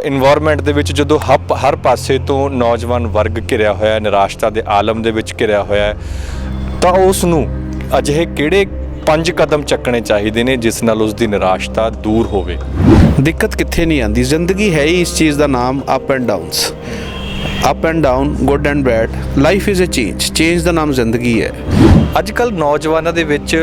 Environment ਦੇ ਵਿੱਚ ਜਦੋਂ ਹਰ ਪਾਸੇ ਤੋਂ ਨੌਜਵਾਨ ਵਰਗ ਘਿਰਿਆ ਹੋਇਆ, ਨਿਰਾਸ਼ਤਾ ਦੇ ਆਲਮ ਦੇ ਵਿੱਚ ਘਿਰਿਆ ਹੋਇਆ, ਤਾਂ ਉਸ ਨੂੰ ਅਜਿਹੇ ਕਿਹੜੇ 5 ਕਦਮ ਚੱਕਣੇ ਚਾਹੀਦੇ ਨੇ ਜਿਸ ਨਾਲ ਉਸ ਦੀ ਨਿਰਾਸ਼ਤਾ ਦੂਰ ਹੋਵੇ? ਦਿੱਕਤ ਕਿੱਥੇ ਨਹੀਂ ਆਉਂਦੀ, ਜ਼ਿੰਦਗੀ ਹੈ ਹੀ ਇਸ ਚੀਜ਼ ਦਾ ਨਾਮ up and downs, up and down, good and bad, life is a change ਦਾ ਨਾਮ ਜ਼ਿੰਦਗੀ ਹੈ। ਅੱਜ ਕੱਲ੍ਹ ਨੌਜਵਾਨਾਂ ਦੇ ਵਿੱਚ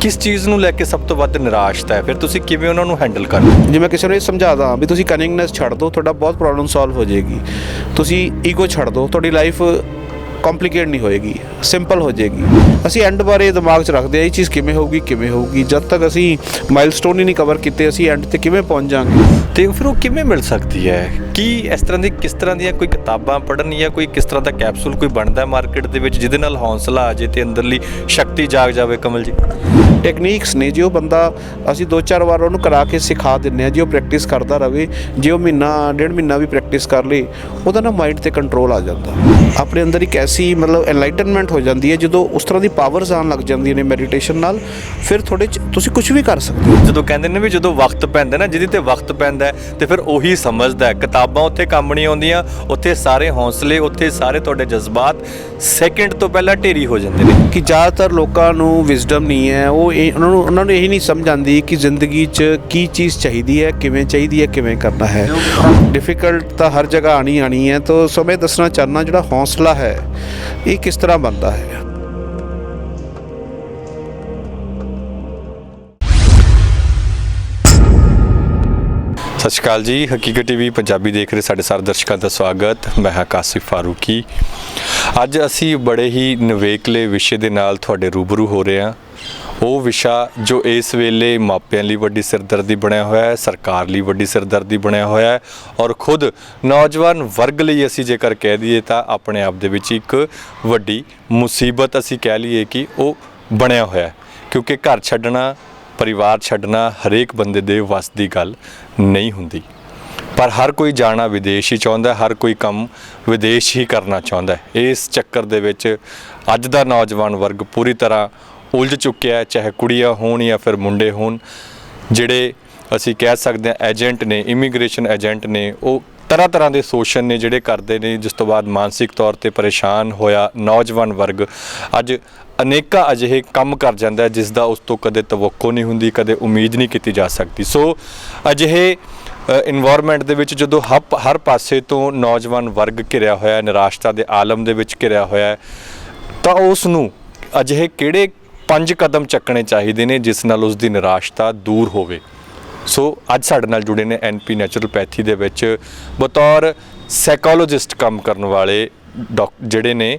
ਕਿਸ ਚੀਜ਼ ਨੂੰ ਲੈ ਕੇ ਸਭ ਤੋਂ ਵੱਧ ਨਿਰਾਸ਼ਤਾ ਹੈ? ਫਿਰ ਤੁਸੀਂ ਕਿਵੇਂ ਉਹਨਾਂ ਨੂੰ ਹੈਂਡਲ ਕਰਦੇ ਹੋ? ਜੇ ਮੈਂ ਕਿਸੇ ਨੂੰ ਇਹ ਸਮਝਾਦਾ ਵੀ ਤੁਸੀਂ ਕਨਿੰਗਨੈਸ ਛੱਡ ਦਿਓ, ਤੁਹਾਡਾ ਬਹੁਤ ਪ੍ਰੋਬਲਮ ਸੋਲਵ ਹੋ ਜਾਏਗੀ। ਤੁਸੀਂ ਈਗੋ ਛੱਡ ਦਿਓ, ਤੁਹਾਡੀ ਲਾਈਫ ਕੰਪਲੀਕੇਟ ਨਹੀਂ ਹੋਏਗੀ, ਸਿੰਪਲ ਹੋ ਜਾਏਗੀ। ਅਸੀਂ ਐਂਡ ਬਾਰੇ ਦਿਮਾਗ 'ਚ ਰੱਖਦੇ ਹਾਂ, ਇਹ ਚੀਜ਼ ਕਿਵੇਂ ਹੋਊਗੀ। ਜਦ ਤੱਕ ਅਸੀਂ ਮਾਈਲਸਟੋਨ ਹੀ ਨਹੀਂ ਕਵਰ ਕੀਤੇ, ਅਸੀਂ ਐਂਡ 'ਤੇ ਕਿਵੇਂ ਪਹੁੰਚ ਜਾਵਾਂਗੇ? ਅਤੇ ਫਿਰ ਉਹ ਕਿਵੇਂ ਮਿਲ ਸਕਦੀ ਹੈ? ਕੀ ਕਿਸ ਤਰ੍ਹਾਂ ਦੀਆਂ ਕੋਈ ਕਿਤਾਬਾਂ ਪੜ੍ਹਨ ਜਾਂ ਕੋਈ ਕਿਸ ਤਰ੍ਹਾਂ ਦਾ ਕੈਪਸੂਲ ਕੋਈ ਬਣਦਾ ਮਾਰਕੀਟ ਦੇ ਵਿੱਚ ਜਿਹਦੇ ਨਾਲ ਹੌਂਸਲਾ ਆ ਜੇ ਅਤੇ ਅੰਦਰਲੀ ਸ਼ਕਤੀ ਜਾਗ ਜਾਵੇ? ਕਮਲ ਜੀ, ਟੈਕਨੀਕਸ ਨੇ, ਜੇ ਉਹ ਬੰਦਾ ਅਸੀਂ 2-4 ਵਾਰ ਉਹਨੂੰ ਕਰਾ ਕੇ ਸਿਖਾ ਦਿੰਦੇ ਹਾਂ, ਜੇ ਉਹ ਪ੍ਰੈਕਟਿਸ ਕਰਦਾ ਰਹੇ, ਜੇ ਉਹ ਮਹੀਨਾ 1.5 ਮਹੀਨਾ ਵੀ ਪ੍ਰੈਕਟਿਸ ਕਰ ਲੇ, ਉਹਦਾ ਨਾ ਮਾਈਂਡ 'ਤੇ ਕੰਟਰੋਲ ਆ ਜਾਂਦਾ। ਆਪਣੇ ਅੰਦਰ ਇੱਕ ਐਸੀ ਐਨਲਾਈਟਨਮੈਂਟ ਹੋ ਜਾਂਦੀ ਹੈ, ਜਦੋਂ ਉਸ ਤਰ੍ਹਾਂ ਦੀ ਪਾਵਰਸ ਆਉਣ ਲੱਗ ਜਾਂਦੀਆਂ ਨੇ ਮੈਡੀਟੇਸ਼ਨ ਨਾਲ, ਫਿਰ ਤੁਹਾਡੇ 'ਚ ਤੁਸੀਂ ਕੁਝ ਵੀ ਕਰ ਸਕਦੇ ਹੋ। ਜਦੋਂ ਕਹਿੰਦੇ ਨੇ ਵੀ ਜਦੋਂ ਵਕਤ ਪੈਂਦਾ ਨਾ, ਜਿਹਦੇ 'ਤੇ ਵਕਤ ਪੈਂਦਾ ਅਤੇ ਫਿਰ ਉਹੀ ਸਮਝਦਾ। ਕਿਤਾਬਾਂ ਉੱਥੇ ਕੰਮ ਨਹੀਂ ਆਉਂਦੀਆਂ, ਉੱਥੇ ਸਾਰੇ ਹੌਂਸਲੇ, ਉੱਥੇ ਸਾਰੇ ਤੁਹਾਡੇ ਜਜ਼ਬਾਤ ਸੈਕਿੰਡ ਤੋਂ ਪਹਿਲਾਂ ਢੇਰੀ ਹੋ ਜਾਂਦੇ ਨੇ। ਕਿ ਜ਼ਿਆਦਾਤਰ ਲੋਕਾਂ ਨੂੰ ਵਿਜ਼ਡਮ ਨਹੀਂ ਹੈ, ਉਹਨਾਂ ਨੂੰ ਇਹੀ ਨਹੀਂ ਸਮਝ ਆਉਂਦੀ ਕਿ ਜ਼ਿੰਦਗੀ 'ਚ ਕੀ ਚੀਜ਼ ਚਾਹੀਦੀ ਹੈ, ਕਿਵੇਂ ਕਰਨਾ ਹੈ। ਡਿਫਿਕਲਟ ਤਾਂ ਹਰ ਜਗ੍ਹਾ ਆਣੀ ਹੈ, ਤਾਂ ਸੋ ਮੈਂ ਦੱਸਣਾ ਚਾਹੁੰਦਾ ਜਿਹੜਾ ਹੌਂਸਲਾ ਹੈ ਇਹ ਕਿਸ ਤਰ੍ਹਾਂ ਬਣਦਾ ਹੈ। ਸਤਿ ਸ਼੍ਰੀ ਅਕਾਲ ਜੀ, ਹਕੀਕਤ ਟੀਵੀ ਪੰਜਾਬੀ ਦੇਖ ਰਹੇ ਸਾਡੇ ਸਾਰੇ ਦਰਸ਼ਕਾਂ ਦਾ ਸਵਾਗਤ। ਮੈਂ ਹਾਂ ਕਾਸਿਫ ਫਾਰੂਕੀ। ਅੱਜ ਅਸੀਂ ਬੜੇ ਹੀ ਨਿਵੇਕਲੇ ਵਿਸ਼ੇ ਦੇ ਨਾਲ ਤੁਹਾਡੇ ਰੂਬਰੂ ਹੋ ਰਹੇ ਹਾਂ। ਉਹ ਵਿਸ਼ਾ ਜੋ ਇਸ ਵੇਲੇ ਮਾਪਿਆਂ ਲਈ ਵੱਡੀ ਸਿਰਦਰਦੀ ਬਣਿਆ ਹੋਇਆ ਹੈ, ਸਰਕਾਰ ਲਈ ਵੱਡੀ ਸਿਰਦਰਦੀ ਬਣਿਆ ਹੋਇਆ ਹੈ, ਔਰ ਖੁਦ ਨੌਜਵਾਨ ਵਰਗ ਲਈ ਅਸੀਂ ਜੇਕਰ ਕਹਿ ਦਈਏ ਤਾਂ ਆਪਣੇ ਆਪ ਦੇ ਵਿੱਚ ਇੱਕ ਵੱਡੀ ਮੁਸੀਬਤ ਅਸੀਂ ਕਹਿ ਲਈਏ ਕਿ ਉਹ ਬਣਿਆ ਹੋਇਆ ਹੈ। ਕਿਉਂਕਿ ਘਰ ਛੱਡਣਾ, ਪਰਿਵਾਰ ਛੱਡਣਾ ਹਰੇਕ ਬੰਦੇ ਦੇ ਵੱਸ ਦੀ ਗੱਲ ਨਹੀਂ ਹੁੰਦੀ, ਪਰ ਹਰ ਕੋਈ ਜਾਣਾ ਵਿਦੇਸ਼ ਹੀ ਚਾਹੁੰਦਾ, ਹਰ ਕੋਈ ਕੰਮ ਵਿਦੇਸ਼ ਹੀ ਕਰਨਾ ਚਾਹੁੰਦਾ। ਇਸ ਚੱਕਰ ਦੇ ਵਿੱਚ ਅੱਜ ਦਾ ਨੌਜਵਾਨ ਵਰਗ ਪੂਰੀ ਤਰ੍ਹਾਂ ਉਲਝ ਚੁੱਕਿਆ ਹੈ, ਚਾਹੇ ਕੁੜੀਆਂ ਹੋਣ ਜਾਂ ਫਿਰ ਮੁੰਡੇ ਹੋਣ। ਜਿਹੜੇ ਅਸੀਂ ਕਹਿ ਸਕਦੇ ਹਾਂ ਏਜੰਟ ਨੇ, ਇਮੀਗ੍ਰੇਸ਼ਨ ਏਜੰਟ ਨੇ, ਉਹ ਤਰ੍ਹਾਂ ਦੇ ਸ਼ੋਸ਼ਣ ਨੇ ਜਿਹੜੇ ਕਰਦੇ ਨੇ, ਜਿਸ ਤੋਂ ਬਾਅਦ ਮਾਨਸਿਕ ਤੌਰ 'ਤੇ ਪਰੇਸ਼ਾਨ ਹੋਇਆ ਨੌਜਵਾਨ ਵਰਗ ਅੱਜ ਅਨੇਕਾਂ ਅਜਿਹੇ ਕੰਮ ਕਰ ਜਾਂਦਾ ਹੈ ਜਿਸ ਦਾ ਉਸ ਤੋਂ ਕਦੇ ਤਵੱਕੋ ਨਹੀਂ ਹੁੰਦੀ, ਕਦੇ ਉਮੀਦ ਨਹੀਂ ਕੀਤੀ ਜਾ ਸਕਦੀ। ਸੋ ਅਜਿਹੇ ਇਨਵਾਇਰਮੈਂਟ ਦੇ ਵਿੱਚ ਜਦੋਂ ਹਰ ਪਾਸੇ ਤੋਂ ਨੌਜਵਾਨ ਵਰਗ ਘਿਰਿਆ ਹੋਇਆ, ਨਿਰਾਸ਼ਤਾ ਦੇ ਆਲਮ ਦੇ ਵਿੱਚ ਘਿਰਿਆ ਹੋਇਆ, ਤਾਂ ਉਸ ਨੂੰ ਅਜਿਹੇ ਕਿਹੜੇ 5 ਕਦਮ ਚੱਕਣੇ ਚਾਹੀਦੇ ਨੇ ਜਿਸ ਨਾਲ ਉਸ ਦੀ ਨਿਰਾਸ਼ਤਾ ਦੂਰ ਹੋਵੇ? ਸੋ ਅੱਜ ਸਾਡੇ ਨਾਲ ਜੁੜੇ ਨੇ NP ਨੈਚੁਰਲਪੈਥੀ ਦੇ ਵਿੱਚ ਬਤੌਰ ਸਾਈਕੋਲੋਜਿਸਟ ਕੰਮ ਕਰਨ ਵਾਲੇ ਜਿਹੜੇ ਨੇ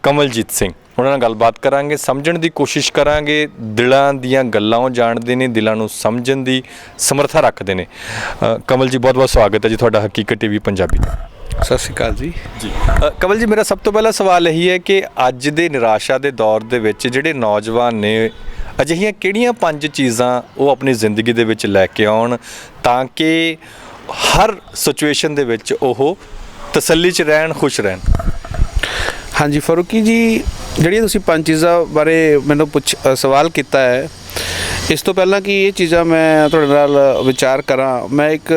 ਕਮਲਜੀਤ ਸਿੰਘ। ਉਹਨਾਂ ਨਾਲ ਗੱਲਬਾਤ ਕਰਾਂਗੇ, ਸਮਝਣ ਦੀ ਕੋਸ਼ਿਸ਼ ਕਰਾਂਗੇ। ਦਿਲਾਂ ਦੀਆਂ ਗੱਲਾਂ ਉਹ ਜਾਣਦੇ ਨੇ, ਦਿਲਾਂ ਨੂੰ ਸਮਝਣ ਦੀ ਸਮਰੱਥਾ ਰੱਖਦੇ ਨੇ। ਕਮਲ ਜੀ, ਬਹੁਤ ਸਵਾਗਤ ਹੈ ਜੀ ਤੁਹਾਡਾ ਹਕੀਕਤ ਟੀਵੀ ਪੰਜਾਬੀ ਦਾ। ਸਤਿ ਸ਼੍ਰੀ ਅਕਾਲ ਜੀ। ਕਮਲ ਜੀ, ਮੇਰਾ ਸਭ ਤੋਂ ਪਹਿਲਾ ਸਵਾਲ ਇਹੀ ਹੈ ਕਿ ਅੱਜ ਦੇ ਨਿਰਾਸ਼ਾ ਦੇ ਦੌਰ ਦੇ ਵਿੱਚ ਜਿਹੜੇ ਨੌਜਵਾਨ ਨੇ, ਅਜਿਹੀਆਂ ਕਿਹੜੀਆਂ 5 ਚੀਜ਼ਾਂ ਉਹ ਆਪਣੀ ਜ਼ਿੰਦਗੀ ਦੇ ਵਿੱਚ ਲੈ ਕੇ ਆਉਣ ਤਾਂ ਕਿ ਹਰ ਸਿਚੁਏਸ਼ਨ ਦੇ ਵਿੱਚ ਉਹ ਤਸੱਲੀ 'ਚ ਰਹਿਣ, ਖੁਸ਼ ਰਹਿਣ? ਹਾਂਜੀ ਫਾਰੂਕੀ ਜੀ, ਜਿਹੜੀਆਂ ਤੁਸੀਂ 5 ਚੀਜ਼ਾਂ ਬਾਰੇ ਮੈਨੂੰ ਸਵਾਲ ਕੀਤਾ ਹੈ, ਇਸ ਤੋਂ ਪਹਿਲਾਂ ਕਿ ਇਹ ਚੀਜ਼ਾਂ ਮੈਂ ਤੁਹਾਡੇ ਨਾਲ ਵਿਚਾਰ ਕਰਾਂ, ਮੈਂ ਇੱਕ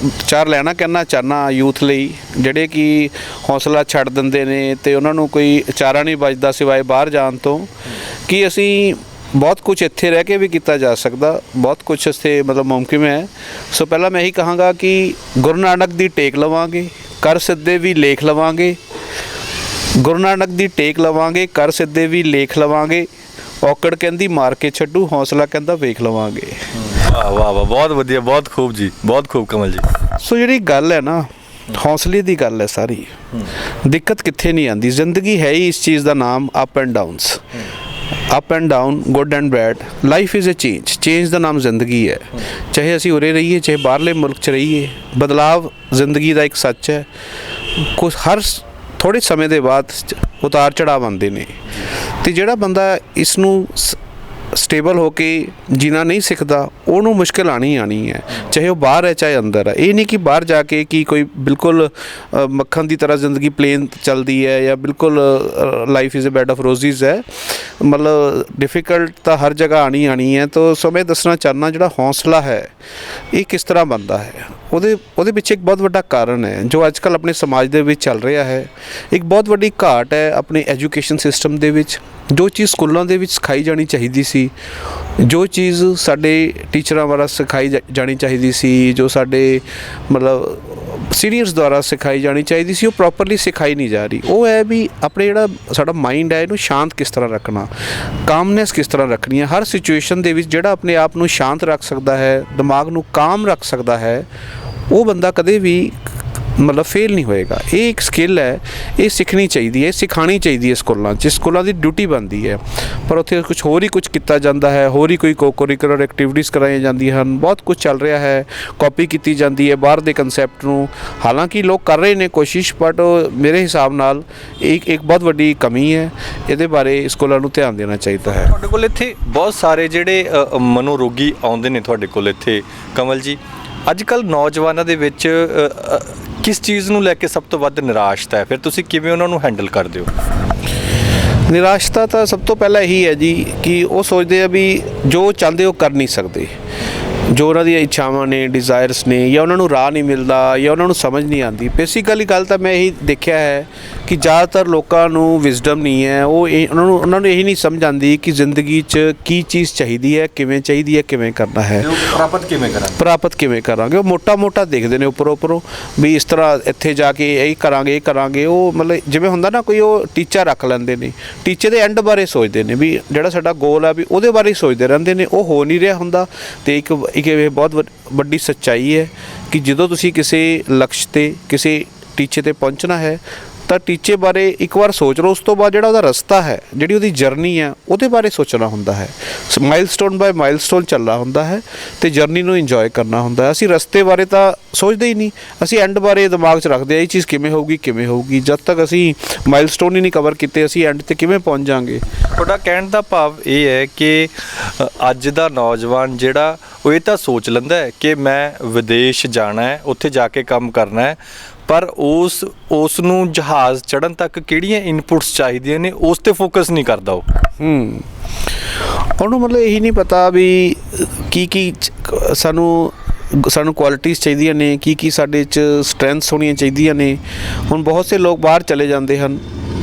ਵਿਚਾਰ ਲੈਣਾ ਕਹਿਣਾ ਚਾਹੁੰਦਾ ਯੂਥ ਲਈ, ਜਿਹੜੇ ਕਿ ਹੌਸਲਾ ਛੱਡ ਦਿੰਦੇ ਨੇ ਅਤੇ ਉਹਨਾਂ ਨੂੰ ਕੋਈ ਚਾਰਾ ਨਹੀਂ ਬਚਦਾ ਸਿਵਾਏ ਬਾਹਰ ਜਾਣ ਤੋਂ, ਕਿ ਅਸੀਂ ਬਹੁਤ ਕੁਝ ਇੱਥੇ ਰਹਿ ਕੇ ਵੀ ਕੀਤਾ ਜਾ ਸਕਦਾ, ਬਹੁਤ ਕੁਝ ਇੱਥੇ ਮੁਮਕਿਨ ਹੈ। ਸੋ ਪਹਿਲਾਂ ਮੈਂ ਇਹੀ ਕਹਾਂਗਾ ਕਿ ਗੁਰੂ ਨਾਨਕ ਦੀ ਟੇਕ ਲਵਾਂਗੇ, ਕਰ ਸਿੱਧੇ ਵੀ ਲੇਖ ਲਵਾਂਗੇ। ਗੁਰੂ ਨਾਨਕ ਦੀ ਟੇਕ ਲਵਾਂਗੇ, ਕਰ ਸਿੱਧੇ ਵੀ ਲੇਖ ਲਵਾਂਗੇ। ਔਕੜ ਕਹਿੰਦੀ ਮਾਰ ਕੇ ਛੱਡੂ, ਹੌਸਲਾ ਕਹਿੰਦਾ ਵੇਖ ਲਵਾਂਗੇ। ਵਾਹ, ਬਹੁਤ ਵਧੀਆ, ਬਹੁਤ ਖੂਬ ਜੀ, ਬਹੁਤ ਖੂਬ ਕਮਲ ਜੀ। ਸੋ ਜਿਹੜੀ ਗੱਲ ਹੈ ਨਾ, ਹੌਸਲੇ ਦੀ ਗੱਲ ਹੈ ਸਾਰੀ। ਦਿੱਕਤ ਕਿੱਥੇ ਨਹੀਂ ਆਉਂਦੀ, ਜ਼ਿੰਦਗੀ ਹੈ ਹੀ ਇਸ ਚੀਜ਼ ਦਾ ਨਾਮ up and downs, up and down, good and bad, life is a change ਦਾ ਨਾਮ ਜ਼ਿੰਦਗੀ ਹੈ। ਚਾਹੇ ਅਸੀਂ ਉਰੇ ਰਹੀਏ, ਚਾਹੇ ਬਾਹਰਲੇ ਮੁਲਕ 'ਚ ਰਹੀਏ, ਬਦਲਾਵ ਜ਼ਿੰਦਗੀ ਦਾ ਇੱਕ ਸੱਚ ਹੈ। ਹਰ ਥੋੜ੍ਹੇ ਸਮੇਂ ਦੇ ਬਾਅਦ ਉਤਾਰ ਚੜਾਵ ਆਉਂਦੇ ਨੇ, ਅਤੇ ਜਿਹੜਾ ਬੰਦਾ ਇਸ ਨੂੰ ਸਟੇਬਲ ਹੋ ਕੇ ਜੀਣਾ ਨਹੀਂ ਸਿੱਖਦਾ, ਉਹਨੂੰ ਮੁਸ਼ਕਿਲ ਆਣੀ ਹੈ, ਚਾਹੇ ਉਹ ਬਾਹਰ ਹੈ ਚਾਹੇ ਅੰਦਰ ਹੈ। ਇਹ ਨਹੀਂ ਕਿ ਬਾਹਰ ਜਾ ਕੇ ਕਿ ਕੋਈ ਬਿਲਕੁਲ ਮੱਖਣ ਦੀ ਤਰ੍ਹਾਂ ਜ਼ਿੰਦਗੀ ਪਲੇਨ ਚੱਲਦੀ ਹੈ ਜਾਂ ਬਿਲਕੁਲ life is a bed of roses ਹੈ। ਡਿਫਿਕਲਟ ਤਾਂ ਹਰ ਜਗ੍ਹਾ ਆਣੀ ਹੈ। ਤਾਂ ਸੋ ਮੈਂ ਦੱਸਣਾ ਚਾਹੁੰਦਾ ਜਿਹੜਾ ਹੌਸਲਾ ਹੈ ਇਹ ਕਿਸ ਤਰ੍ਹਾਂ ਬਣਦਾ ਹੈ। ਉਹਦੇ ਪਿੱਛੇ ਇੱਕ ਬਹੁਤ ਵੱਡਾ ਕਾਰਨ ਹੈ ਜੋ ਅੱਜ ਕੱਲ੍ਹ ਆਪਣੇ ਸਮਾਜ ਦੇ ਵਿੱਚ ਚੱਲ ਰਿਹਾ ਹੈ। ਇੱਕ ਬਹੁਤ ਵੱਡੀ ਘਾਟ ਹੈ ਆਪਣੇ ਐਜੂਕੇਸ਼ਨ ਸਿਸਟਮ ਦੇ ਵਿੱਚ। ਜੋ ਚੀਜ਼ ਸਕੂਲਾਂ ਦੇ ਵਿੱਚ ਸਿਖਾਈ ਜਾਣੀ ਚਾਹੀਦੀ ਸੀ, ਜੋ ਚੀਜ਼ ਸਾਡੇ ਟੀਚਰਾਂ ਦੁਆਰਾ ਸਿਖਾਈ ਜਾਣੀ ਚਾਹੀਦੀ ਸੀ, ਜੋ ਸਾਡੇ ਮਤਲਬ ਸੀਨੀਅਰਸ ਦੁਆਰਾ ਸਿਖਾਈ ਜਾਣੀ ਚਾਹੀਦੀ ਸੀ, ਉਹ ਪ੍ਰੋਪਰਲੀ ਸਿਖਾਈ ਨਹੀਂ ਜਾ ਰਹੀ। ਉਹ ਹੈ ਵੀ ਆਪਣੇ ਜਿਹੜਾ ਸਾਡਾ ਮਾਈਂਡ ਹੈ ਇਹਨੂੰ ਸ਼ਾਂਤ ਕਿਸ ਤਰ੍ਹਾਂ ਰੱਖਣਾ, ਕਾਮਨੈਸ ਕਿਸ ਤਰ੍ਹਾਂ ਰੱਖਣੀ ਹੈ। ਹਰ ਸਿਚੁਏਸ਼ਨ ਦੇ ਵਿੱਚ ਜਿਹੜਾ ਆਪਣੇ ਆਪ ਨੂੰ ਸ਼ਾਂਤ ਰੱਖ ਸਕਦਾ ਹੈ, ਦਿਮਾਗ ਨੂੰ ਕਾਮ ਰੱਖ ਸਕਦਾ ਹੈ, ਉਹ ਬੰਦਾ ਕਦੇ ਵੀ ਮਤਲਬ ਫੇਲ ਨਹੀਂ ਹੋਏਗਾ। ਇਹ ਇੱਕ ਸਕਿੱਲ ਹੈ, ਇਹ ਸਿੱਖਣੀ ਚਾਹੀਦੀ ਹੈ, ਸਿਖਾਉਣੀ ਚਾਹੀਦੀ ਹੈ ਸਕੂਲਾਂ 'ਚ। ਸਕੂਲਾਂ ਦੀ ਡਿਊਟੀ ਬਣਦੀ ਹੈ, ਪਰ ਉੱਥੇ ਹੋਰ ਹੀ ਕੁਝ ਕੀਤਾ ਜਾਂਦਾ ਹੈ, ਹੋਰ ਹੀ ਕੋਈ ਕੋਕੁਰਿਕੂਲਰ ਐਕਟੀਵਿਟੀਜ਼ ਕਰਾਈਆਂ ਜਾਂਦੀਆਂ ਹਨ, ਬਹੁਤ ਕੁਝ ਚੱਲ ਰਿਹਾ ਹੈ, ਕਾਪੀ ਕੀਤੀ ਜਾਂਦੀ ਹੈ ਬਾਹਰ ਦੇ ਕੰਸੈਪਟ ਨੂੰ। ਹਾਲਾਂਕਿ ਲੋਕ ਕਰ ਰਹੇ ਨੇ ਕੋਸ਼ਿਸ਼, ਬਟ ਮੇਰੇ ਹਿਸਾਬ ਨਾਲ ਇੱਕ ਬਹੁਤ ਵੱਡੀ ਕਮੀ ਹੈ। ਇਹਦੇ ਬਾਰੇ ਸਕੂਲਾਂ ਨੂੰ ਧਿਆਨ ਦੇਣਾ ਚਾਹੀਦਾ ਹੈ। ਤੁਹਾਡੇ ਕੋਲ ਇੱਥੇ ਬਹੁਤ ਸਾਰੇ ਜਿਹੜੇ ਮਨੋਰੋਗੀ ਆਉਂਦੇ ਨੇ ਤੁਹਾਡੇ ਕੋਲ ਇੱਥੇ, ਕਮਲ ਜੀ, ਅੱਜ ਕੱਲ੍ਹ ਨੌਜਵਾਨਾਂ ਦੇ ਵਿੱਚ ਕਿਸ ਚੀਜ਼ ਨੂੰ ਲੈ ਕੇ ਸਭ ਤੋਂ ਵੱਧ ਨਿਰਾਸ਼ਤਾ ਹੈ? ਫਿਰ ਤੁਸੀਂ ਕਿਵੇਂ ਉਹਨਾਂ ਨੂੰ ਹੈਂਡਲ ਕਰਦੇ ਹੋ? ਨਿਰਾਸ਼ਤਾ ਤਾਂ ਸਭ ਤੋਂ ਪਹਿਲਾਂ ਇਹੀ ਹੈ ਜੀ ਕਿ ਉਹ ਸੋਚਦੇ ਆ ਵੀ ਜੋ ਚਾਹੁੰਦੇ ਉਹ ਕਰ ਨਹੀਂ ਸਕਦੇ। ਜੋ ਉਹਨਾਂ ਦੀਆਂ ਇੱਛਾਵਾਂ ਨੇ, ਡਿਜ਼ਾਇਰਸ ਨੇ, ਜਾਂ ਉਹਨਾਂ ਨੂੰ ਰਾਹ ਨਹੀਂ ਮਿਲਦਾ, ਜਾਂ ਉਹਨਾਂ ਨੂੰ ਸਮਝ ਨਹੀਂ ਆਉਂਦੀ। ਬੇਸਿਕਲੀ ਗੱਲ ਤਾਂ ਮੈਂ ਇਹੀ ਦੇਖਿਆ ਹੈ ਕਿ ਜ਼ਿਆਦਾਤਰ ਲੋਕਾਂ ਨੂੰ ਵਿਜ਼ਡਮ ਨਹੀਂ ਹੈ। ਉਹਨਾਂ ਨੂੰ ਇਹੀ ਨਹੀਂ ਸਮਝ ਆਉਂਦੀ ਕਿ ਜ਼ਿੰਦਗੀ 'ਚ ਕੀ ਚੀਜ਼ ਚਾਹੀਦੀ ਹੈ, ਕਿਵੇਂ ਚਾਹੀਦੀ ਹੈ, ਕਿਵੇਂ ਕਰਨਾ ਹੈ, ਪ੍ਰਾਪਤ ਕਿਵੇਂ ਕਰਾਂਗੇ। ਉਹ ਮੋਟਾ ਦੇਖਦੇ ਨੇ ਉੱਪਰੋਂ ਵੀ ਇਸ ਤਰ੍ਹਾਂ ਇੱਥੇ ਜਾ ਕੇ ਇਹ ਕਰਾਂਗੇ। ਉਹ ਮਤਲਬ ਜਿਵੇਂ ਹੁੰਦਾ ਨਾ, ਕੋਈ ਉਹ ਟੀਚਾ ਰੱਖ ਲੈਂਦੇ ਨੇ, ਟੀਚੇ ਦੇ ਐਂਡ ਬਾਰੇ ਸੋਚਦੇ ਨੇ ਵੀ ਜਿਹੜਾ ਸਾਡਾ ਗੋਲ ਹੈ ਵੀ ਉਹਦੇ ਬਾਰੇ ਸੋਚਦੇ ਰਹਿੰਦੇ ਨੇ। ਉਹ ਹੋ ਨਹੀਂ ਰਿਹਾ ਹੁੰਦਾ। ਅਤੇ ਇੱਕ ਇਹ ਬਹੁਤ ਵੱਡੀ ਸੱਚਾਈ ਹੈ ਕਿ ਜਦੋਂ ਤੁਸੀਂ ਕਿਸੇ ਲਕਸ਼ 'ਤੇ, ਕਿਸੇ ਟੀਚੇ 'ਤੇ ਪਹੁੰਚਣਾ ਹੈ ਤਾਂ ਟੀਚੇ ਬਾਰੇ ਇੱਕ ਵਾਰ ਸੋਚ ਲਓ। ਉਸ ਤੋਂ ਬਾਅਦ ਜਿਹੜਾ ਉਹਦਾ ਰਸਤਾ ਹੈ, ਜਿਹੜੀ ਉਹਦੀ ਜਰਨੀ ਹੈ, ਉਹਦੇ ਬਾਰੇ ਸੋਚਣਾ ਹੁੰਦਾ ਹੈ। ਮਾਈਲਸਟੋਨ ਬਾਏ ਮਾਈਲਸਟੋਨ ਚੱਲਣਾ ਹੁੰਦਾ ਹੈ ਅਤੇ ਜਰਨੀ ਨੂੰ ਇੰਜੋਏ ਕਰਨਾ ਹੁੰਦਾ ਹੈ। ਅਸੀਂ ਰਸਤੇ ਬਾਰੇ ਤਾਂ ਸੋਚਦੇ ਹੀ ਨਹੀਂ, ਅਸੀਂ ਐਂਡ ਬਾਰੇ ਦਿਮਾਗ 'ਚ ਰੱਖਦੇ ਹਾਂ, ਇਹ ਚੀਜ਼ ਕਿਵੇਂ ਹੋਊਗੀ। ਜਦ ਤੱਕ ਅਸੀਂ ਮਾਈਲਸਟੋਨ ਹੀ ਨਹੀਂ ਕਵਰ ਕੀਤੇ, ਅਸੀਂ ਐਂਡ 'ਤੇ ਕਿਵੇਂ ਪਹੁੰਚ ਜਾਵਾਂਗੇ। ਤੁਹਾਡਾ ਕਹਿਣ ਦਾ ਭਾਵ ਇਹ ਹੈ ਕਿ ਅੱਜ ਦਾ ਨੌਜਵਾਨ ਜਿਹੜਾ ਉਹ ਇਹ ਤਾਂ ਸੋਚ ਲੈਂਦਾ ਹੈ ਕਿ ਮੈਂ ਵਿਦੇਸ਼ ਜਾਣਾ ਹੈ, ਉੱਥੇ ਜਾ ਕੇ ਕੰਮ ਕਰਨਾ ਹੈ, ਪਰ ਉਸ ਨੂੰ ਜਹਾਜ਼ ਚੜ੍ਹਨ ਤੱਕ ਕਿਹੜੀਆਂ ਇਨਪੁਟਸ ਚਾਹੀਦੀਆਂ ਨੇ ਉਸ 'ਤੇ ਫੋਕਸ ਨਹੀਂ ਕਰਦਾ। ਉਹਨੂੰ ਮਤਲਬ ਇਹੀ ਨਹੀਂ ਪਤਾ ਵੀ ਕੀ ਸਾਨੂੰ ਕੁਆਲਿਟੀਜ਼ ਚਾਹੀਦੀਆਂ ਨੇ, ਕੀ ਸਾਡੇ 'ਚ ਸਟਰੈਂਥਸ ਹੋਣੀਆਂ ਚਾਹੀਦੀਆਂ ਨੇ। ਹੁਣ ਬਹੁਤ ਸੇ ਲੋਕ ਬਾਹਰ ਚਲੇ ਜਾਂਦੇ ਹਨ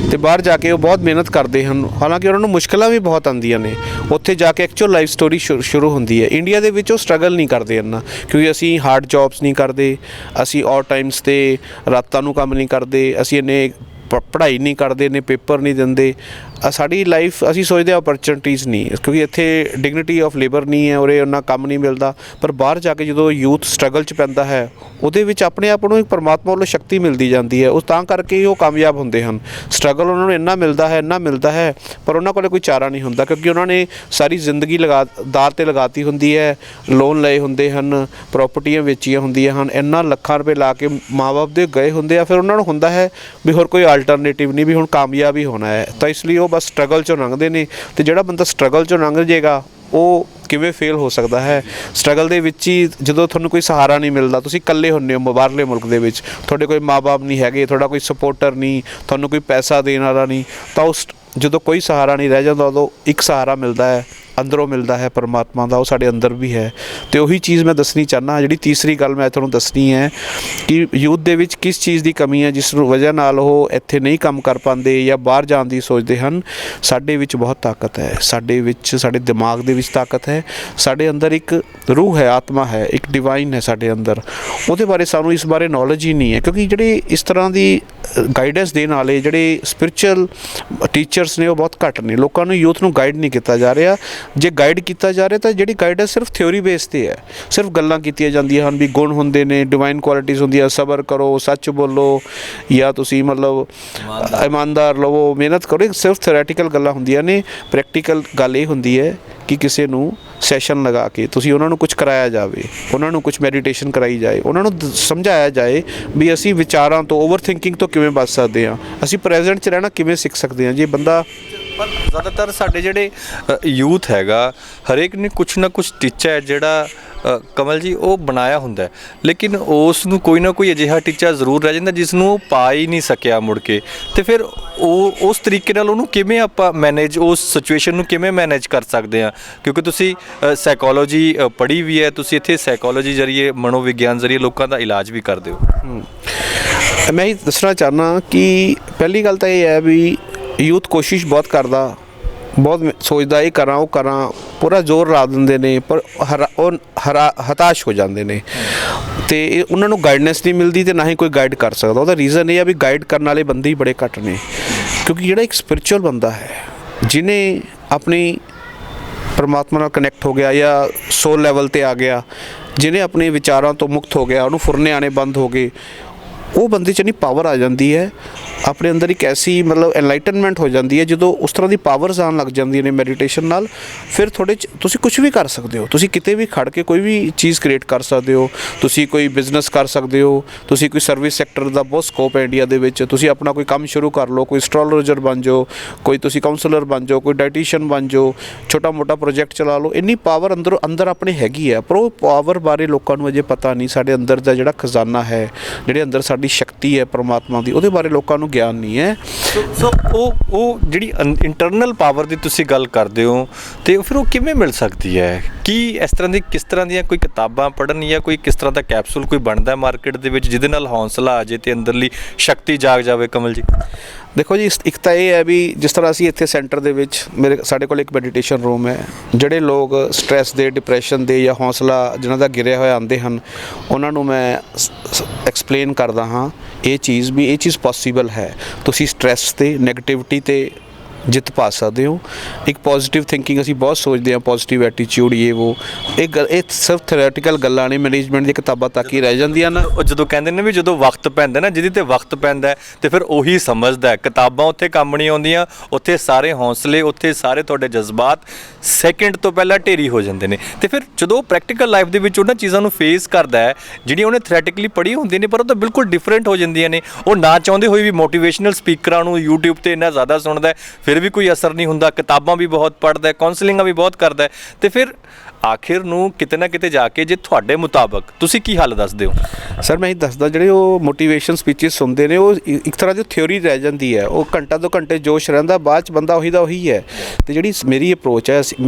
ਅਤੇ ਬਾਹਰ ਜਾ ਕੇ ਉਹ ਬਹੁਤ ਮਿਹਨਤ ਕਰਦੇ ਹਨ, ਹਾਲਾਂਕਿ ਉਹਨਾਂ ਨੂੰ ਮੁਸ਼ਕਿਲਾਂ ਵੀ ਬਹੁਤ ਆਉਂਦੀਆਂ ਨੇ। ਉੱਥੇ ਜਾ ਕੇ ਐਕਚੁਅਲ ਲਾਈਫ ਸਟੋਰੀ ਸ਼ੁਰੂ ਹੁੰਦੀ ਹੈ। ਇੰਡੀਆ ਦੇ ਵਿੱਚ ਉਹ ਸਟਰਗਲ ਨਹੀਂ ਕਰਦੇ ਇੰਨਾ, ਕਿਉਂਕਿ ਅਸੀਂ ਹਾਰਡ ਜੌਬਸ ਨਹੀਂ ਕਰਦੇ, ਅਸੀਂ ਔਰ ਟਾਈਮਸ 'ਤੇ ਰਾਤਾਂ ਨੂੰ ਕੰਮ ਨਹੀਂ ਕਰਦੇ, ਅਸੀਂ ਇੰਨੇ ਪੜ੍ਹਾਈ ਨਹੀਂ ਕਰਦੇ, ਇੰਨੇ ਪੇਪਰ ਨਹੀਂ ਦਿੰਦੇ। ਸਾਡੀ ਲਾਈਫ ਅਸੀਂ ਸੋਚਦੇ ਹਾਂ ਓਪਰਚੁਨਿਟੀਜ਼ ਨਹੀਂ, ਕਿਉਂਕਿ ਇੱਥੇ ਡਿਗਨਿਟੀ ਆਫ ਲੇਬਰ ਨਹੀਂ ਹੈ, ਉਰੇ ਉਹਨਾਂ ਕੰਮ ਨਹੀਂ ਮਿਲਦਾ। ਪਰ ਬਾਹਰ ਜਾ ਕੇ ਜਦੋਂ ਯੂਥ ਸਟਰਗਲ 'ਚ ਪੈਂਦਾ ਹੈ, ਉਹਦੇ ਵਿੱਚ ਆਪਣੇ ਆਪ ਨੂੰ ਇੱਕ ਪਰਮਾਤਮਾ ਵੱਲੋਂ ਸ਼ਕਤੀ ਮਿਲਦੀ ਜਾਂਦੀ ਹੈ। ਉਹ ਤਾਂ ਕਰਕੇ ਹੀ ਉਹ ਕਾਮਯਾਬ ਹੁੰਦੇ ਹਨ। ਸਟਰਗਲ ਉਹਨਾਂ ਨੂੰ ਇੰਨਾ ਮਿਲਦਾ ਹੈ, ਪਰ ਉਹਨਾਂ ਕੋਲ ਕੋਈ ਚਾਰਾ ਨਹੀਂ ਹੁੰਦਾ, ਕਿਉਂਕਿ ਉਹਨਾਂ ਨੇ ਸਾਰੀ ਜ਼ਿੰਦਗੀ ਦਾਅ 'ਤੇ ਲਗਾਤੀ ਹੁੰਦੀ ਹੈ, ਲੋਨ ਲਏ ਹੁੰਦੇ ਹਨ, ਪ੍ਰਾਪਰਟੀਆਂ ਵੇਚੀਆਂ ਹੁੰਦੀਆਂ ਹਨ, ਇੰਨਾ ਲੱਖਾਂ ਰੁਪਏ ਲਾ ਕੇ ਮਾਂ-ਬਾਪ ਦੇ ਗਏ ਹੁੰਦੇ ਆ। ਫਿਰ ਉਹਨਾਂ ਨੂੰ ਹੁੰਦਾ ਹੈ ਵੀ ਹੋਰ ਕੋਈ ਆਲਟਰਨੇਟਿਵ ਨਹੀਂ, ਵੀ ਹੁਣ ਕਾਮਯਾਬ ਹੀ ਹੋਣਾ ਹੈ। ਤਾਂ ਇਸ ਲਈ ਉਹ ਬਸ ਸਟਰਗਲ 'ਚੋਂ ਲੰਘਦੇ ਨੇ। ਅਤੇ ਜਿਹੜਾ ਬੰਦਾ ਸਟਰਗਲ 'ਚੋਂ ਲੰਘ ਜਾਏਗਾ ਉਹ ਕਿਵੇਂ ਫੇਲ ਹੋ ਸਕਦਾ ਹੈ? ਸਟਰਗਲ ਦੇ ਵਿੱਚ ਹੀ ਜਦੋਂ ਤੁਹਾਨੂੰ ਕੋਈ ਸਹਾਰਾ ਨਹੀਂ ਮਿਲਦਾ, ਤੁਸੀਂ ਇਕੱਲੇ ਹੁੰਦੇ ਹੋ ਬਾਹਰਲੇ ਮੁਲਕ ਦੇ ਵਿੱਚ, ਤੁਹਾਡੇ ਕੋਈ ਮਾਂ-ਬਾਪ ਨਹੀਂ ਹੈਗੇ, ਤੁਹਾਡਾ ਕੋਈ ਸਪੋਰਟਰ ਨਹੀਂ, ਤੁਹਾਨੂੰ ਕੋਈ ਪੈਸਾ ਦੇਣ ਵਾਲਾ ਨਹੀਂ, ਤਾਂ ਜਦੋਂ ਕੋਈ ਸਹਾਰਾ ਨਹੀਂ ਰਹਿ ਜਾਂਦਾ, ਉਦੋਂ ਇੱਕ ਸਹਾਰਾ ਮਿਲਦਾ ਹੈ, ਅੰਦਰੋਂ ਮਿਲਦਾ ਹੈ ਪਰਮਾਤਮਾ ਦਾ। ਉਹ ਸਾਡੇ ਅੰਦਰ ਵੀ ਹੈ। ਅਤੇ ਉਹੀ ਚੀਜ਼ ਮੈਂ ਦੱਸਣੀ ਚਾਹੁੰਦਾ। ਜਿਹੜੀ ਤੀਸਰੀ ਗੱਲ ਮੈਂ ਤੁਹਾਨੂੰ ਦੱਸਣੀ ਹੈ ਕਿ ਯੂਥ ਦੇ ਵਿੱਚ ਕਿਸ ਚੀਜ਼ ਦੀ ਕਮੀ ਹੈ ਜਿਸ ਵਜ੍ਹਾ ਨਾਲ ਉਹ ਇੱਥੇ ਨਹੀਂ ਕੰਮ ਕਰ ਪਾਉਂਦੇ ਜਾਂ ਬਾਹਰ ਜਾਣ ਦੀ ਸੋਚਦੇ ਹਨ। ਸਾਡੇ ਵਿੱਚ ਬਹੁਤ ਤਾਕਤ ਹੈ, ਸਾਡੇ ਦਿਮਾਗ ਦੇ ਵਿੱਚ ਤਾਕਤ ਹੈ, ਸਾਡੇ ਅੰਦਰ ਇੱਕ ਰੂਹ ਹੈ, ਆਤਮਾ ਹੈ, ਇੱਕ ਡਿਵਾਈਨ ਹੈ ਸਾਡੇ ਅੰਦਰ। ਉਹਦੇ ਬਾਰੇ ਸਾਨੂੰ ਇਸ ਬਾਰੇ ਨੌਲੇਜ ਹੀ ਨਹੀਂ ਹੈ, ਕਿਉਂਕਿ ਜਿਹੜੇ ਇਸ ਤਰ੍ਹਾਂ ਦੀ ਗਾਈਡੈਂਸ ਦੇਣ ਵਾਲੇ ਜਿਹੜੇ ਸਪਿਰਿਚੁਅਲ ਟੀਚਰਸ ਨੇ ਉਹ ਬਹੁਤ ਘੱਟ ਨੇ। ਲੋਕਾਂ ਨੂੰ, ਯੂਥ ਨੂੰ ਗਾਈਡ ਨਹੀਂ ਕੀਤਾ ਜਾ ਰਿਹਾ। ਜੇ ਗਾਈਡ ਕੀਤਾ ਜਾ ਰਿਹਾ ਤਾਂ ਜਿਹੜੀ ਗਾਈਡੈਂਸ ਸਿਰਫ ਥਿਓਰੀ ਬੇਸ 'ਤੇ ਹੈ, ਸਿਰਫ ਗੱਲਾਂ ਕੀਤੀਆਂ ਜਾਂਦੀਆਂ ਹਨ ਵੀ ਗੁਣ ਹੁੰਦੇ ਨੇ, ਡਿਵਾਈਨ ਕੁਆਲਿਟੀਜ਼ ਹੁੰਦੀਆਂ, ਸਬਰ ਕਰੋ, ਸੱਚ ਬੋਲੋ, ਜਾਂ ਤੁਸੀਂ ਮਤਲਬ ਇਮਾਨਦਾਰ ਲਵੋ, ਮਿਹਨਤ ਕਰੋ। ਸਿਰਫ ਥਿਓਰੈਟੀਕਲ ਗੱਲਾਂ ਹੁੰਦੀਆਂ ਨੇ। ਪ੍ਰੈਕਟੀਕਲ ਗੱਲ ਇਹ ਹੁੰਦੀ ਹੈ ਕਿ ਕਿਸੇ ਨੂੰ ਸੈਸ਼ਨ ਲਗਾ ਕੇ ਤੁਸੀਂ ਉਹਨਾਂ ਨੂੰ ਕੁਝ ਕਰਾਇਆ ਜਾਵੇ, ਉਹਨਾਂ ਨੂੰ ਕੁਝ ਮੈਡੀਟੇਸ਼ਨ ਕਰਾਈ ਜਾਏ, ਉਹਨਾਂ ਨੂੰ ਸਮਝਾਇਆ ਜਾਏ ਵੀ ਅਸੀਂ ਵਿਚਾਰਾਂ ਤੋਂ, ਓਵਰ ਥਿੰਕਿੰਗ ਤੋਂ ਕਿਵੇਂ ਬਚ ਸਕਦੇ ਹਾਂ, ਅਸੀਂ ਪ੍ਰੈਜ਼ੈਂਟ 'ਚ ਰਹਿਣਾ ਕਿਵੇਂ ਸਿੱਖ ਸਕਦੇ ਹਾਂ। ਜੇ ਬੰਦਾ ਪਰ ਜ਼ਿਆਦਾਤਰ ਸਾਡੇ ਜਿਹੜੇ ਯੂਥ ਹੈਗਾ, ਹਰੇਕ ਨੇ ਕੁਛ ਨਾ ਕੁਛ ਟੀਚਾ ਹੈ ਜਿਹੜਾ ਕਮਲ ਜੀ ਉਹ ਬਣਾਇਆ ਹੁੰਦਾ, ਲੇਕਿਨ ਉਸ ਨੂੰ ਕੋਈ ਨਾ ਕੋਈ ਅਜਿਹਾ ਟੀਚਾ ਜ਼ਰੂਰ ਰਹਿ ਜਾਂਦਾ ਜਿਸ ਨੂੰ ਉਹ ਪਾ ਹੀ ਨਹੀਂ ਸਕਿਆ ਮੁੜ ਕੇ। ਤੇ ਫਿਰ ਉਹ ਉਸ ਤਰੀਕੇ ਨਾਲ ਉਹਨੂੰ ਕਿਵੇਂ ਆਪਾਂ ਮੈਨੇਜ, ਉਸ ਸਿਚੁਏਸ਼ਨ ਨੂੰ ਕਿਵੇਂ ਮੈਨੇਜ ਕਰ ਸਕਦੇ ਹਾਂ? ਕਿਉਂਕਿ ਤੁਸੀਂ ਸਾਈਕੋਲੋਜੀ ਪੜ੍ਹੀ ਵੀ ਹੈ, ਤੁਸੀਂ ਇੱਥੇ ਸਾਈਕੋਲੋਜੀ ਜ਼ਰੀਏ, ਮਨੋਵਿਗਿਆਨ ਜ਼ਰੀਏ ਲੋਕਾਂ ਦਾ ਇਲਾਜ ਵੀ ਕਰਦੇ ਹੋ। ਮੈਂ ਇਹ ਦੱਸਣਾ ਚਾਹੁੰਦਾ ਕਿ ਪਹਿਲੀ ਗੱਲ ਤਾਂ ਇਹ ਹੈ ਵੀ ਯੂਥ ਕੋਸ਼ਿਸ਼ ਬਹੁਤ ਕਰਦਾ, ਬਹੁਤ ਸੋਚਦਾ ਇਹ ਕਰਾਂ ਉਹ ਕਰਾਂ, ਪੂਰਾ ਜ਼ੋਰ ਲਾ ਦਿੰਦੇ ਨੇ, ਪਰ ਹਤਾਸ਼ ਹੋ ਜਾਂਦੇ ਨੇ ਅਤੇ ਇਹ ਉਹਨਾਂ ਨੂੰ ਗਾਈਡਨੈਸ ਨਹੀਂ ਮਿਲਦੀ ਅਤੇ ਨਾ ਹੀ ਕੋਈ ਗਾਈਡ ਕਰ ਸਕਦਾ। ਉਹਦਾ ਰੀਜ਼ਨ ਇਹ ਆ ਵੀ ਗਾਈਡ ਕਰਨ ਵਾਲੇ ਬੰਦੇ ਹੀ ਬੜੇ ਘੱਟ ਨੇ, ਕਿਉਂਕਿ ਜਿਹੜਾ ਇੱਕ ਸਪਿਰਿਚੁਅਲ ਬੰਦਾ ਹੈ ਜਿਹਨੇ ਆਪਣੀ ਪਰਮਾਤਮਾ ਨਾਲ ਕਨੈਕਟ ਹੋ ਗਿਆ ਜਾਂ ਸੋਲ ਲੈਵਲ 'ਤੇ ਆ ਗਿਆ, ਜਿਹਨੇ ਆਪਣੇ ਵਿਚਾਰਾਂ ਤੋਂ ਮੁਕਤ ਹੋ ਗਿਆ, ਉਹਨੂੰ ਫੁਰਨੇ ਆਣੇ ਬੰਦ ਹੋ ਗਏ, ਉਹ ਬੰਦੇ 'ਚ ਇੰਨੀ ਪਾਵਰ ਆ ਜਾਂਦੀ ਹੈ, ਆਪਣੇ ਅੰਦਰ ਇੱਕ ਐਸੀ ਮਤਲਬ ਐਨਲਾਈਟਨਮੈਂਟ ਹੋ ਜਾਂਦੀ ਹੈ। ਜਦੋਂ ਉਸ ਤਰ੍ਹਾਂ ਦੀ ਪਾਵਰਸ ਆਉਣ ਲੱਗ ਜਾਂਦੀਆਂ ਨੇ ਮੈਡੀਟੇਸ਼ਨ ਨਾਲ, ਫਿਰ ਤੁਹਾਡੇ 'ਚ ਤੁਸੀਂ ਕੁਝ ਵੀ ਕਰ ਸਕਦੇ ਹੋ। ਤੁਸੀਂ ਕਿਤੇ ਵੀ ਖੜ ਕੇ ਕੋਈ ਵੀ ਚੀਜ਼ ਕ੍ਰੀਏਟ ਕਰ ਸਕਦੇ ਹੋ, ਤੁਸੀਂ ਕੋਈ ਬਿਜ਼ਨਸ ਕਰ ਸਕਦੇ ਹੋ, ਤੁਸੀਂ ਕੋਈ ਸਰਵਿਸ ਸੈਕਟਰ ਦਾ ਬਹੁਤ ਸਕੋਪ ਹੈ ਇੰਡੀਆ ਦੇ ਵਿੱਚ, ਤੁਸੀਂ ਆਪਣਾ ਕੋਈ ਕੰਮ ਸ਼ੁਰੂ ਕਰ ਲਓ, ਕੋਈ ਐਸਟ੍ਰੋਲੋਜਰ ਬਣ ਜਾਓ, ਕੋਈ ਤੁਸੀਂ ਕਾਉਂਸਲਰ ਬਣ ਜਾਓ, ਕੋਈ ਡਾਈਟੀਸ਼ੀਅਨ ਬਣ ਜਾਓ, ਛੋਟਾ ਮੋਟਾ ਪ੍ਰੋਜੈਕਟ ਚਲਾ ਲਓ। ਇੰਨੀ ਪਾਵਰ ਅੰਦਰ ਆਪਣੇ ਹੈਗੀ ਹੈ, ਪਰ ਉਹ ਪਾਵਰ ਬਾਰੇ ਲੋਕਾਂ ਨੂੰ ਅਜੇ ਪਤਾ ਨਹੀਂ। ਸਾਡੇ ਅੰਦਰ ਦਾ ਜਿਹੜਾ ਖਜ਼ਾਨਾ ਹੈ, ਜਿਹੜੇ ਅੰਦਰ ਸਾਡੀ ਸ਼ਕਤੀ ਹੈ ਪਰਮਾਤਮਾ ਦੀ, ਉਹਦੇ ਬਾਰੇ ਲੋਕਾਂ ਨੂੰ ਗਿਆਨ ਨਹੀਂ ਹੈ। ਸੋ ਉਹ ਜਿਹੜੀ ਇੰਟਰਨਲ ਪਾਵਰ ਦੀ ਤੁਸੀਂ ਗੱਲ ਕਰਦੇ ਹੋ, ਤੇ ਫਿਰ ਉਹ ਕਿਵੇਂ ਮਿਲ ਸਕਦੀ ਹੈ? ਕੀ ਇਸ ਤਰ੍ਹਾਂ ਦੀ, ਕਿਸ ਤਰ੍ਹਾਂ ਦੀਆਂ ਕੋਈ ਕਿਤਾਬਾਂ ਪੜ੍ਹਨ ਜਾਂ ਕੋਈ ਕਿਸ ਤਰ੍ਹਾਂ ਦਾ ਕੈਪਸੂਲ ਕੋਈ ਬਣਦਾ ਮਾਰਕੀਟ ਦੇ ਵਿੱਚ ਜਿਹਦੇ ਨਾਲ ਹੌਂਸਲਾ ਆ ਜੇ ਤੇ ਅੰਦਰਲੀ ਸ਼ਕਤੀ ਜਾਗ ਜਾਵੇ? ਕਮਲ ਜੀ ਦੇਖੋ ਜੀ, ਇੱਕ ਤਾਂ ਇਹ ਹੈ ਵੀ ਜਿਸ ਤਰ੍ਹਾਂ ਅਸੀਂ ਇੱਥੇ ਸੈਂਟਰ ਦੇ ਵਿੱਚ ਸਾਡੇ ਕੋਲ ਇੱਕ ਮੈਡੀਟੇਸ਼ਨ ਰੂਮ ਹੈ। ਜਿਹੜੇ ਲੋਕ ਸਟ੍ਰੈਸ ਦੇ, ਡਿਪਰੈਸ਼ਨ ਦੇ ਜਾਂ ਹੌਸਲਾ ਜਿਨ੍ਹਾਂ ਦਾ ਗਿਰਿਆ ਹੋਇਆ ਆਉਂਦੇ ਹਨ, ਉਹਨਾਂ ਨੂੰ ਮੈਂ ਐਕਸਪਲੇਨ ਕਰਦਾ ਹਾਂ ਇਹ ਚੀਜ਼ ਪੋਸੀਬਲ ਹੈ। ਤੁਸੀਂ ਸਟ੍ਰੈਸ 'ਤੇ, ਨੈਗੇਟਿਵਿਟੀ 'ਤੇ ਜਿੱਤ ਪਾ ਸਕਦੇ ਹੋ। ਇੱਕ ਪੋਜ਼ੀਟਿਵ ਥਿੰਕਿੰਗ, ਅਸੀਂ ਬਹੁਤ ਸੋਚਦੇ ਹਾਂ ਪੋਜ਼ੀਟਿਵ ਐਟੀਟਿਊਡ, ਇਹ ਸਿਰਫ ਥਿਓਰੈਟੀਕਲ ਗੱਲਾਂ ਨੇ, ਮੈਨੇਜਮੈਂਟ ਦੀਆਂ ਕਿਤਾਬਾਂ ਤੱਕ ਹੀ ਰਹਿ ਜਾਂਦੀਆਂ ਨੇ। ਉਹ ਜਦੋਂ ਕਹਿੰਦੇ ਨੇ ਵੀ ਜਦੋਂ ਵਕਤ ਪੈਂਦਾ ਨਾ, ਜਿਹਦੇ 'ਤੇ ਵਕਤ ਪੈਂਦਾ ਤੇ ਫਿਰ ਉਹੀ ਸਮਝਦਾ। ਕਿਤਾਬਾਂ ਉੱਥੇ ਕੰਮ ਨਹੀਂ ਆਉਂਦੀਆਂ, ਉੱਥੇ ਸਾਰੇ ਹੌਂਸਲੇ, ਉੱਥੇ ਸਾਰੇ ਤੁਹਾਡੇ ਜਜ਼ਬਾਤ ਸੈਕਿੰਡ ਤੋਂ ਪਹਿਲਾਂ ਢੇਰੀ ਹੋ ਜਾਂਦੇ ਨੇ। ਤੇ ਫਿਰ ਜਦੋਂ ਪ੍ਰੈਕਟੀਕਲ ਲਾਈਫ ਦੇ ਵਿੱਚ ਉਹਨਾਂ ਚੀਜ਼ਾਂ ਨੂੰ ਫੇਸ ਕਰਦਾ ਹੈ ਜਿਹੜੀਆਂ ਉਹਨੇ ਥਿਓਰੈਟਿਕਲੀ ਪੜ੍ਹੀ ਹੁੰਦੀਆਂ ਨੇ, ਪਰ ਉਹ ਤਾਂ ਬਿਲਕੁਲ ਡਿਫਰੈਂਟ ਹੋ ਜਾਂਦੀਆਂ ਨੇ। ਉਹ ਨਾ ਚਾਹੁੰਦੇ ਹੋਏ ਵੀ ਮੋਟੀਵੇਸ਼ਨਲ ਸਪੀਕਰਾਂ ਨੂੰ YouTube 'ਤੇ ਇੰਨਾ ਜ਼ਿਆਦਾ ਸੁਣਦਾ, ਫਿਰ ਵੀ ਕੋਈ ਅਸਰ ਨਹੀਂ ਹੁੰਦਾ। ਕਿਤਾਬਾਂ ਵੀ ਬਹੁਤ ਪੜ੍ਹਦਾ, ਕਾਉਂਸਲਿੰਗਾਂ ਵੀ ਬਹੁਤ ਕਰਦਾ, ਤੇ ਫਿਰ ਆਖਿਰ ਨੂੰ ਕਿਤੇ ਨਾ ਕਿਤੇ ਜਾ ਕੇ ਜੇ ਤੁਹਾਡੇ ਮੁਤਾਬਕ ਤੁਸੀਂ ਕੀ ਹੱਲ ਦੱਸਦੇ ਹੋ? ਸਰ ਮੈਂ ਇਹ ਦੱਸਦਾ, ਜਿਹੜੇ ਉਹ ਮੋਟੀਵੇਸ਼ਨ ਸਪੀਚਿਸ ਸੁਣਦੇ ਨੇ, ਉਹ ਇੱਕ ਤਰ੍ਹਾਂ ਦੀ ਥਿਓਰੀ ਰਹਿ ਜਾਂਦੀ ਹੈ। ਉਹ ਘੰਟਾ 2 ਘੰਟੇ ਜੋਸ਼ ਰਹਿੰਦਾ, ਬਾਅਦ 'ਚ ਬੰਦਾ ਉਹੀ ਦਾ ਉਹੀ ਹੈ। ਅਤੇ ਜਿਹੜੀ ਮੇਰੀ ਅਪਰੋਚ ਹੈ,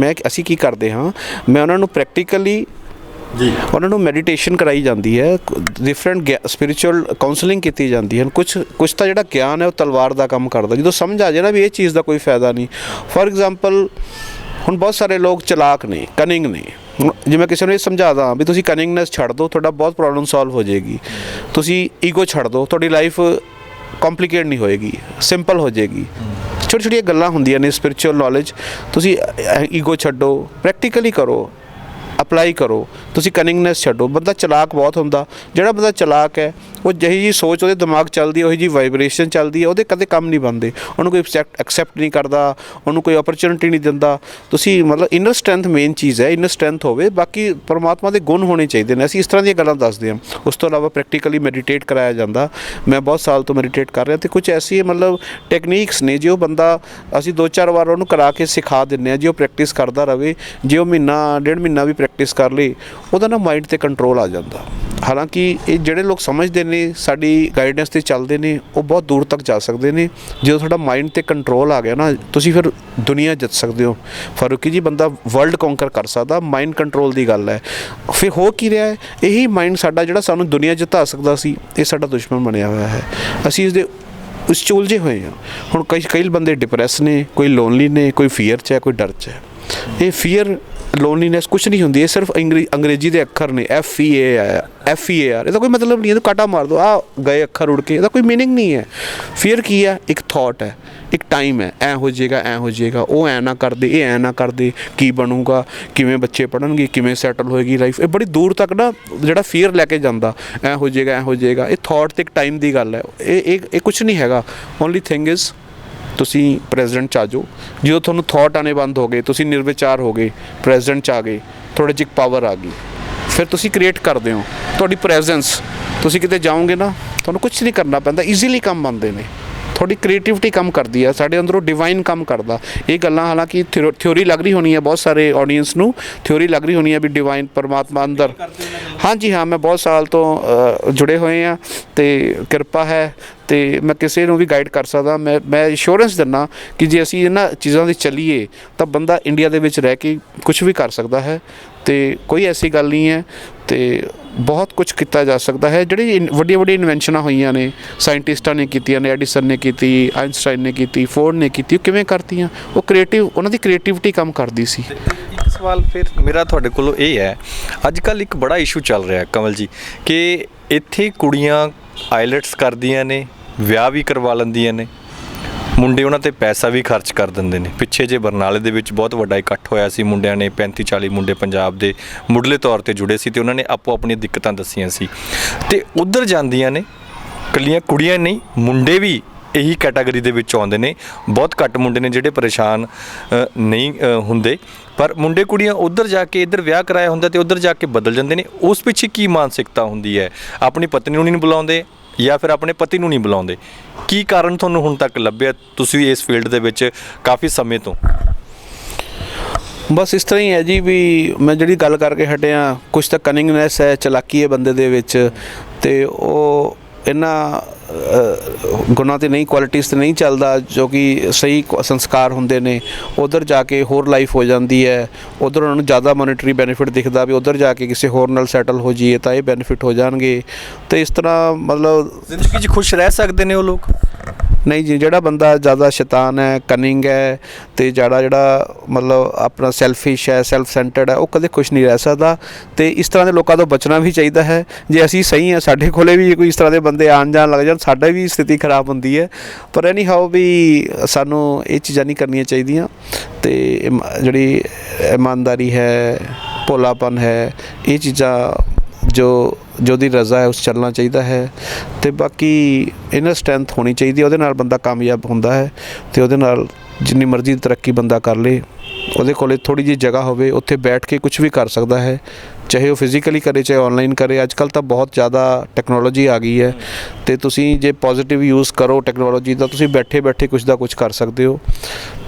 ਅਸੀਂ ਕੀ ਕਰਦੇ ਹਾਂ, ਮੈਂ ਉਹਨਾਂ ਨੂੰ ਪ੍ਰੈਕਟੀਕਲੀ ਜੀ, ਉਹਨਾਂ ਨੂੰ ਮੈਡੀਟੇਸ਼ਨ ਕਰਾਈ ਜਾਂਦੀ ਹੈ, ਡਿਫਰੈਂਟ ਸਪਿਰਿਚੁਅਲ ਕਾਉਂਸਲਿੰਗ ਕੀਤੀ ਜਾਂਦੀ ਹੈ। ਕੁਛ ਤਾਂ ਜਿਹੜਾ ਗਿਆਨ ਹੈ ਉਹ ਤਲਵਾਰ ਦਾ ਕੰਮ ਕਰਦਾ। ਜਦੋਂ ਸਮਝ ਆ ਜਾਏ ਨਾ ਵੀ ਇਹ ਚੀਜ਼ ਦਾ ਕੋਈ ਫਾਇਦਾ ਨਹੀਂ। ਫੋਰ ਐਗਜ਼ਾਮਪਲ, ਹੁਣ ਬਹੁਤ ਸਾਰੇ ਲੋਕ ਚਲਾਕ ਨੇ, ਕਨਿੰਗ ਨੇ। ਜੇ ਮੈਂ ਕਿਸੇ ਨੂੰ ਇਹ ਸਮਝਾਦਾ ਵੀ ਤੁਸੀਂ ਕਨਿੰਗਨੈਸ ਛੱਡ ਦਿਓ, ਤੁਹਾਡਾ ਬਹੁਤ ਪ੍ਰੋਬਲਮ ਸੋਲਵ ਹੋ ਜਾਏਗੀ। ਤੁਸੀਂ ਈਗੋ ਛੱਡ ਦਿਓ, ਤੁਹਾਡੀ ਲਾਈਫ ਕੰਪਲੀਕੇਟ ਨਹੀਂ ਹੋਏਗੀ, ਸਿੰਪਲ ਹੋ ਜਾਏਗੀ। ਛੋਟੀ ਛੋਟੀਆਂ ਗੱਲਾਂ ਹੁੰਦੀਆਂ ਨੇ ਸਪਿਰਿਚੁਅਲ ਨੌਲੇਜ। ਤੁਸੀਂ ਈਗੋ ਛੱਡੋ, ਪ੍ਰੈਕਟੀਕਲੀ ਕਰੋ, ਅਪਲਾਈ ਕਰੋ। ਤੁਸੀਂ ਕਨਿੰਗਨੈਸ ਛੱਡੋ। ਬੰਦਾ ਚਲਾਕ ਬਹੁਤ ਹੁੰਦਾ। ਜਿਹੜਾ ਬੰਦਾ ਚਲਾਕ ਹੈ, ਉਹ ਜਿਹੀ ਜੀ ਸੋਚ ਉਹਦੇ ਦਿਮਾਗ ਚੱਲਦੀ ਹੈ, ਉਹੀ ਜੀ ਵਾਈਬ੍ਰੇਸ਼ਨ ਚੱਲਦੀ ਹੈ, ਉਹਦੇ ਕਦੇ ਕੰਮ ਨਹੀਂ ਬਣਦੇ। ਉਹਨੂੰ ਕੋਈ ਐਕਸੈਪਟ ਨਹੀਂ ਕਰਦਾ, ਉਹਨੂੰ ਕੋਈ ਓਪਰਚੁਨਿਟੀ ਨਹੀਂ ਦਿੰਦਾ। ਤੁਸੀਂ ਮਤਲਬ ਇਨਰ ਸਟਰੈਂਥ ਮੇਨ ਚੀਜ਼ ਹੈ, ਇਨਰ ਸਟਰੈਂਥ ਹੋਵੇ, ਬਾਕੀ ਪਰਮਾਤਮਾ ਦੇ ਗੁਣ ਹੋਣੇ ਚਾਹੀਦੇ ਨੇ। ਅਸੀਂ ਇਸ ਤਰ੍ਹਾਂ ਦੀਆਂ ਗੱਲਾਂ ਦੱਸਦੇ ਹਾਂ। ਉਸ ਤੋਂ ਇਲਾਵਾ ਪ੍ਰੈਕਟੀਕਲੀ ਮੈਡੀਟੇਟ ਕਰਾਇਆ ਜਾਂਦਾ। ਮੈਂ ਬਹੁਤ ਸਾਲ ਤੋਂ ਮੈਡੀਟੇਟ ਕਰ ਰਿਹਾ, ਅਤੇ ਕੁਝ ਐਸੀ ਮਤਲਬ ਟੈਕਨੀਕਸ ਨੇ ਜੇ ਉਹ ਬੰਦਾ ਅਸੀਂ 2-4 ਵਾਰ ਉਹਨੂੰ ਕਰਾ ਕੇ ਸਿਖਾ ਦਿੰਦੇ ਹਾਂ। ਜੇ ਉਹ ਪ੍ਰੈਕਟਿਸ ਕਰਦਾ ਰਹੇ, ਜੇ ਉਹ ਮਹੀਨਾ 1.5 ਮਹੀਨਾ ਵੀ ਪ੍ਰੈਕਟਿਸ ਕਰ ਲਈ, ਉਹਦਾ ਨਾ ਮਾਈਂਡ 'ਤੇ ਕੰਟਰੋਲ ਆ ਜਾਂਦਾ। ਹਾਲਾਂਕਿ ਇਹ ਜਿਹੜੇ ਲੋਕ ਸਮਝਦੇ ਨੇ, ਸਾਡੀ ਗਾਈਡੈਂਸ 'ਤੇ ਚੱਲਦੇ ਨੇ, ਉਹ ਬਹੁਤ ਦੂਰ ਤੱਕ ਜਾ ਸਕਦੇ ਨੇ। ਜਦੋਂ ਤੁਹਾਡਾ ਮਾਈਂਡ 'ਤੇ ਕੰਟਰੋਲ ਆ ਗਿਆ ਨਾ, ਤੁਸੀਂ ਫਿਰ ਦੁਨੀਆ ਜਿੱਤ ਸਕਦੇ ਹੋ। ਫਾਰੂਕੀ ਜੀ, ਬੰਦਾ ਵਰਲਡ ਕੌਂਕਰ ਕਰ ਸਕਦਾ, ਮਾਈਂਡ ਕੰਟਰੋਲ ਦੀ ਗੱਲ ਹੈ। ਫਿਰ ਹੋ ਕੀ ਰਿਹਾ ਹੈ? ਇਹੀ ਮਾਈਂਡ ਸਾਡਾ ਜਿਹੜਾ ਸਾਨੂੰ ਦੁਨੀਆ ਜਿੱਤਾ ਸਕਦਾ ਸੀ, ਇਹ ਸਾਡਾ ਦੁਸ਼ਮਣ ਬਣਿਆ ਹੋਇਆ ਹੈ। ਅਸੀਂ ਇਸਦੇ ਉਸ 'ਚ ਉਲਝੇ ਹੋਏ ਹਾਂ। ਹੁਣ ਕਈ ਬੰਦੇ ਡਿਪਰੈਸ ਨੇ, ਕੋਈ ਲੋਨਲੀ ਨੇ, ਕੋਈ ਫੀਅਰ 'ਚ ਹੈ, ਕੋਈ ਡਰ 'ਚ ਹੈ। ਇਹ ਫੀਅਰ, ਲੋਨਲੀਨੈਸ ਕੁਛ ਨਹੀਂ ਹੁੰਦੀ। ਇਹ ਸਿਰਫ ਅੰਗਰੇਜ਼ੀ ਦੇ ਅੱਖਰ ਨੇ, FEAR। ਇਹਦਾ ਕੋਈ ਮਤਲਬ ਨਹੀਂ ਹੈ। ਇਹਨੂੰ ਕਾਟਾ ਮਾਰ ਦਿਓ, ਆ ਗਏ ਅੱਖਰ ਉੜ ਕੇ, ਇਹਦਾ ਕੋਈ ਮੀਨਿੰਗ ਨਹੀਂ ਹੈ। ਫੀਅਰ ਕੀ ਹੈ? ਇੱਕ ਥੋਟ ਹੈ, ਇੱਕ ਟਾਈਮ ਹੈ। ਐਂ ਹੋ ਜਾਏਗਾ, ਐਂ ਹੋ ਜਾਏਗਾ, ਉਹ ਐਂ ਨਾ ਕਰਦੇ, ਇਹ ਐਂ ਨਾ ਕਰਦੇ, ਕੀ ਬਣੂਗਾ, ਕਿਵੇਂ ਬੱਚੇ ਪੜ੍ਹਨਗੇ, ਕਿਵੇਂ ਸੈਟਲ ਹੋਏਗੀ ਲਾਈਫ। ਇਹ ਬੜੀ ਦੂਰ ਤੱਕ ਨਾ ਜਿਹੜਾ ਫੀਅਰ ਲੈ ਕੇ ਜਾਂਦਾ, ਐਂ ਹੋ ਜਾਏਗਾ, ਐਂ ਹੋ ਜਾਏਗਾ। ਇਹ ਥੋਟ ਤੇ ਇੱਕ ਟਾਈਮ ਦੀ ਗੱਲ ਹੈ। ਇਹ ਕੁਛ ਨਹੀਂ ਹੈਗਾ। ਓਨਲੀ ਥਿੰਗ ਇਜ਼ ਤੁਸੀਂ ਪ੍ਰੈਜ਼ੈਂਟ 'ਚ ਆ ਜਾਓ। ਜਦੋਂ ਤੁਹਾਨੂੰ ਥੋਟ ਆਉਣੇ ਬੰਦ ਹੋ ਗਏ, ਤੁਸੀਂ ਨਿਰਵਿਚਾਰ ਹੋ ਗਏ, ਪ੍ਰੈਜ਼ੈਂਟ 'ਚ ਆ ਗਏ, ਥੋੜ੍ਹੇ ਜਿਹੀ ਪਾਵਰ ਆ ਗਈ, ਫਿਰ ਤੁਸੀਂ ਕ੍ਰੀਏਟ ਕਰਦੇ ਹੋ। ਤੁਹਾਡੀ ਪ੍ਰੈਜ਼ੈਂਸ, ਤੁਸੀਂ ਕਿਤੇ ਜਾਓਗੇ ਨਾ, ਤੁਹਾਨੂੰ ਕੁਛ ਨਹੀਂ ਕਰਨਾ ਪੈਂਦਾ, ਈਜ਼ੀਲੀ ਕੰਮ ਬਣਦੇ ਨੇ। ਤੁਹਾਡੀ ਕ੍ਰੀਏਟਿਵਿਟੀ ਕੰਮ ਕਰਦੀ ਆ, ਸਾਡੇ ਅੰਦਰੋਂ ਡਿਵਾਈਨ ਕੰਮ ਕਰਦਾ। ਇਹ ਗੱਲਾਂ ਹਾਲਾਂਕਿ ਥਿਉਰੀ ਲੱਗ ਰਹੀ ਹੋਣੀ ਹੈ ਬਹੁਤ ਸਾਰੇ ਆਡੀਅנס ਨੂੰ, ਥਿਉਰੀ ਲੱਗ ਰਹੀ ਹੋਣੀ ਹੈ ਵੀ ਡਿਵਾਈਨ ਪਰਮਾਤਮਾ ਅੰਦਰ। ਹਾਂਜੀ ਹਾਂ, ਮੈਂ ਬਹੁਤ ਸਾਲ ਤੋਂ ਜੁੜੇ ਹੋਏ ਹਾਂ ਅਤੇ ਕਿਰਪਾ ਹੈ ਅਤੇ ਮੈਂ ਕਿਸੇ ਨੂੰ ਵੀ ਗਾਈਡ ਕਰ ਸਕਦਾ। ਮੈਂ ਇੰਸ਼ੋਰੈਂਸ ਦਿੰਦਾ ਕਿ ਜੇ ਅਸੀਂ ਇਹਨਾਂ ਚੀਜ਼ਾਂ 'ਤੇ ਚੱਲੀਏ ਤਾਂ ਬੰਦਾ ਇੰਡੀਆ ਦੇ ਵਿੱਚ ਰਹਿ ਕੇ ਕੁਛ ਵੀ ਕਰ ਸਕਦਾ ਹੈ, ਅਤੇ ਕੋਈ ਐਸੀ ਗੱਲ ਨਹੀਂ ਹੈ, ਅਤੇ ਬਹੁਤ ਕੁਛ ਕੀਤਾ ਜਾ ਸਕਦਾ ਹੈ। ਜਿਹੜੀ ਵੱਡੀਆਂ ਵੱਡੀਆਂ ਇਨਵੈਂਸ਼ਨਾਂ ਹੋਈਆਂ ਨੇ, ਸਾਇੰਟਿਸਟਾਂ ਨੇ ਕੀਤੀਆਂ ਨੇ, ਐਡੀਸਨ ਨੇ ਕੀਤੀ, ਆਇਨਸਟਾਈਨ ਨੇ ਕੀਤੀ, ਫੋਰਡ ਨੇ ਕੀਤੀ, ਉਹ ਕਿਵੇਂ ਕਰਤੀਆਂ? ਉਹ ਉਹਨਾਂ ਦੀ ਕ੍ਰੀਏਟਿਵਿਟੀ ਕੰਮ ਕਰਦੀ ਸੀ। ਇੱਕ ਸਵਾਲ ਫਿਰ ਮੇਰਾ ਤੁਹਾਡੇ ਕੋਲੋਂ ਇਹ ਹੈ, ਅੱਜ ਕੱਲ੍ਹ ਇੱਕ ਬੜਾ ਇਸ਼ੂ ਚੱਲ ਰਿਹਾ ਕਮਲ ਜੀ, ਕਿ ਇੱਥੇ ਕੁੜੀਆਂ ਆਈਲੈਟਸ ਕਰਦੀਆਂ ਨੇ, ਵਿਆਹ ਵੀ ਕਰਵਾ ਲੈਂਦੀਆਂ ਨੇ, ਮੁੰਡੇ ਉਹਨਾਂ 'ਤੇ ਪੈਸਾ ਵੀ ਖਰਚ ਕਰ ਦਿੰਦੇ ਨੇ। ਪਿੱਛੇ ਜੇ ਬਰਨਾਲੇ ਦੇ ਵਿੱਚ ਬਹੁਤ ਵੱਡਾ ਇਕੱਠ ਹੋਇਆ ਸੀ, ਮੁੰਡਿਆਂ ਨੇ 35-40 ਮੁੰਡੇ ਪੰਜਾਬ ਦੇ ਮੁੱਢਲੇ ਤੌਰ 'ਤੇ ਜੁੜੇ ਸੀ ਅਤੇ ਉਹਨਾਂ ਨੇ ਆਪੋ ਆਪਣੀਆਂ ਦਿੱਕਤਾਂ ਦੱਸੀਆਂ ਸੀ, ਅਤੇ ਉੱਧਰ ਜਾਂਦੀਆਂ ਨੇ। ਇਕੱਲੀਆਂ ਕੁੜੀਆਂ ਨਹੀਂ, ਮੁੰਡੇ ਵੀ ਇਹੀ ਕੈਟਾਗਰੀ ਦੇ ਵਿੱਚ ਆਉਂਦੇ ਨੇ। ਬਹੁਤ ਘੱਟ ਮੁੰਡੇ ਨੇ ਜਿਹੜੇ ਪਰੇਸ਼ਾਨ ਨਹੀਂ ਹੁੰਦੇ, ਪਰ ਮੁੰਡੇ ਕੁੜੀਆਂ ਉੱਧਰ ਜਾ ਕੇ ਇੱਧਰ ਵਿਆਹ ਕਰਾਇਆ ਹੁੰਦਾ ਅਤੇ ਉੱਧਰ ਜਾ ਕੇ ਬਦਲ ਜਾਂਦੇ ਨੇ। ਉਸ ਪਿੱਛੇ ਕੀ ਮਾਨਸਿਕਤਾ ਹੁੰਦੀ ਹੈ? ਆਪਣੀ ਪਤਨੀ ਨੂੰ ਨਹੀਂ ਬੁਲਾਉਂਦੇ ਜਾਂ ਫਿਰ ਆਪਣੇ ਪਤੀ ਨੂੰ ਨਹੀਂ ਬੁਲਾਉਂਦੇ? ਕੀ ਕਾਰਨ ਤੁਹਾਨੂੰ ਹੁਣ ਤੱਕ ਲੱਭਿਆ? ਤੁਸੀਂ ਇਸ ਫੀਲਡ ਦੇ ਵਿੱਚ ਕਾਫੀ ਸਮੇਂ ਤੋਂ। ਬਸ ਇਸ ਤਰ੍ਹਾਂ ਹੀ ਹੈ ਜੀ, ਵੀ ਮੈਂ ਜਿਹੜੀ ਗੱਲ ਕਰਕੇ ਹਟਿਆ, ਕੁਛ ਤਾਂ ਕਨਿੰਗਨੈਸ ਹੈ, ਚਲਾਕੀ ਹੈ ਬੰਦੇ ਦੇ ਵਿੱਚ, ਅਤੇ ਉਹ ਇਹਨਾਂ ਗੁਣਾਂ 'ਤੇ ਨਹੀਂ, ਕੁਆਲਿਟੀਜ਼ 'ਤੇ ਨਹੀਂ ਚੱਲਦਾ ਜੋ ਕਿ ਸਹੀ ਸੰਸਕਾਰ ਹੁੰਦੇ ਨੇ। ਉੱਧਰ ਜਾ ਕੇ ਹੋਰ ਲਾਈਫ ਹੋ ਜਾਂਦੀ ਹੈ, ਉੱਧਰ ਉਹਨਾਂ ਨੂੰ ਜ਼ਿਆਦਾ ਮੋਨੀਟਰੀ ਬੈਨੀਫਿਟ ਦਿਖਦਾ ਵੀ ਉੱਧਰ ਜਾ ਕੇ ਕਿਸੇ ਹੋਰ ਨਾਲ ਸੈਟਲ ਹੋ ਜਾਈਏ ਤਾਂ ਇਹ ਬੈਨੀਫਿਟ ਹੋ ਜਾਣਗੇ, ਅਤੇ ਇਸ ਤਰ੍ਹਾਂ ਮਤਲਬ ਜ਼ਿੰਦਗੀ 'ਚ ਖੁਸ਼ ਰਹਿ ਸਕਦੇ ਨੇ ਉਹ ਲੋਕ? ਨਹੀਂ ਜੀ, ਜਿਹੜਾ ਬੰਦਾ ਜ਼ਿਆਦਾ ਸ਼ੈਤਾਨ ਹੈ, ਕਨਿੰਗ ਹੈ, ਅਤੇ ਜਿਹੜਾ ਮਤਲਬ ਆਪਣਾ ਸੈਲਫਿਸ਼ ਹੈ, ਸੈਲਫ ਸੈਂਟਰਡ ਹੈ, ਉਹ ਕਦੇ ਖੁਸ਼ ਨਹੀਂ ਰਹਿ ਸਕਦਾ। ਅਤੇ ਇਸ ਤਰ੍ਹਾਂ ਦੇ ਲੋਕਾਂ ਤੋਂ ਬਚਣਾ ਵੀ ਚਾਹੀਦਾ ਹੈ। ਜੇ ਅਸੀਂ ਸਹੀ ਹਾਂ, ਸਾਡੇ ਕੋਲੇ ਵੀ ਕੋਈ ਇਸ ਤਰ੍ਹਾਂ ਦੇ ਬੰਦੇ ਆਉਣ ਜਾਣ ਲੱਗ ਜਾਣ, ਸਾਡਾ ਵੀ ਸਥਿਤੀ ਖਰਾਬ ਹੁੰਦੀ ਹੈ। ਪਰ ਐਨੀ ਹਾਓ ਵੀ ਸਾਨੂੰ ਇਹ ਚੀਜ਼ਾਂ ਨਹੀਂ ਕਰਨੀਆਂ ਚਾਹੀਦੀਆਂ, ਅਤੇ ਜਿਹੜੀ ਇਮਾਨਦਾਰੀ ਹੈ, ਭੋਲਾਪਨ ਹੈ, ਇਹ ਚੀਜ਼ਾਂ ਜੋ ਦੀ ਰਜ਼ਾ ਹੈ ਉਸ ਚੱਲਣਾ ਚਾਹੀਦਾ ਹੈ। ਅਤੇ ਬਾਕੀ ਇਨਰ ਸਟਰੈਂਥ ਹੋਣੀ ਚਾਹੀਦੀ ਹੈ, ਉਹਦੇ ਨਾਲ ਬੰਦਾ ਕਾਮਯਾਬ ਹੁੰਦਾ ਹੈ। ਅਤੇ ਉਹਦੇ ਨਾਲ ਜਿੰਨੀ ਮਰਜ਼ੀ ਤਰੱਕੀ ਬੰਦਾ ਕਰ ਲੇ, ਉਹਦੇ ਕੋਲ ਥੋੜ੍ਹੀ ਜਿਹੀ ਜਗ੍ਹਾ ਹੋਵੇ, ਉੱਥੇ ਬੈਠ ਕੇ ਕੁਛ ਵੀ ਕਰ ਸਕਦਾ ਹੈ, ਚਾਹੇ ਉਹ ਫਿਜ਼ੀਕਲੀ ਕਰੇ, ਚਾਹੇ ਔਨਲਾਈਨ ਕਰੇ। ਅੱਜ ਕੱਲ੍ਹ ਤਾਂ ਬਹੁਤ ਜ਼ਿਆਦਾ ਟੈਕਨੋਲੋਜੀ ਆ ਗਈ ਹੈ, ਅਤੇ ਤੁਸੀਂ ਜੇ ਪੋਜ਼ੀਟਿਵ ਯੂਜ਼ ਕਰੋ ਟੈਕਨੋਲੋਜੀ ਦਾ, ਤੁਸੀਂ ਬੈਠੇ ਬੈਠੇ ਕੁਛ ਦਾ ਕੁਛ ਕਰ ਸਕਦੇ ਹੋ।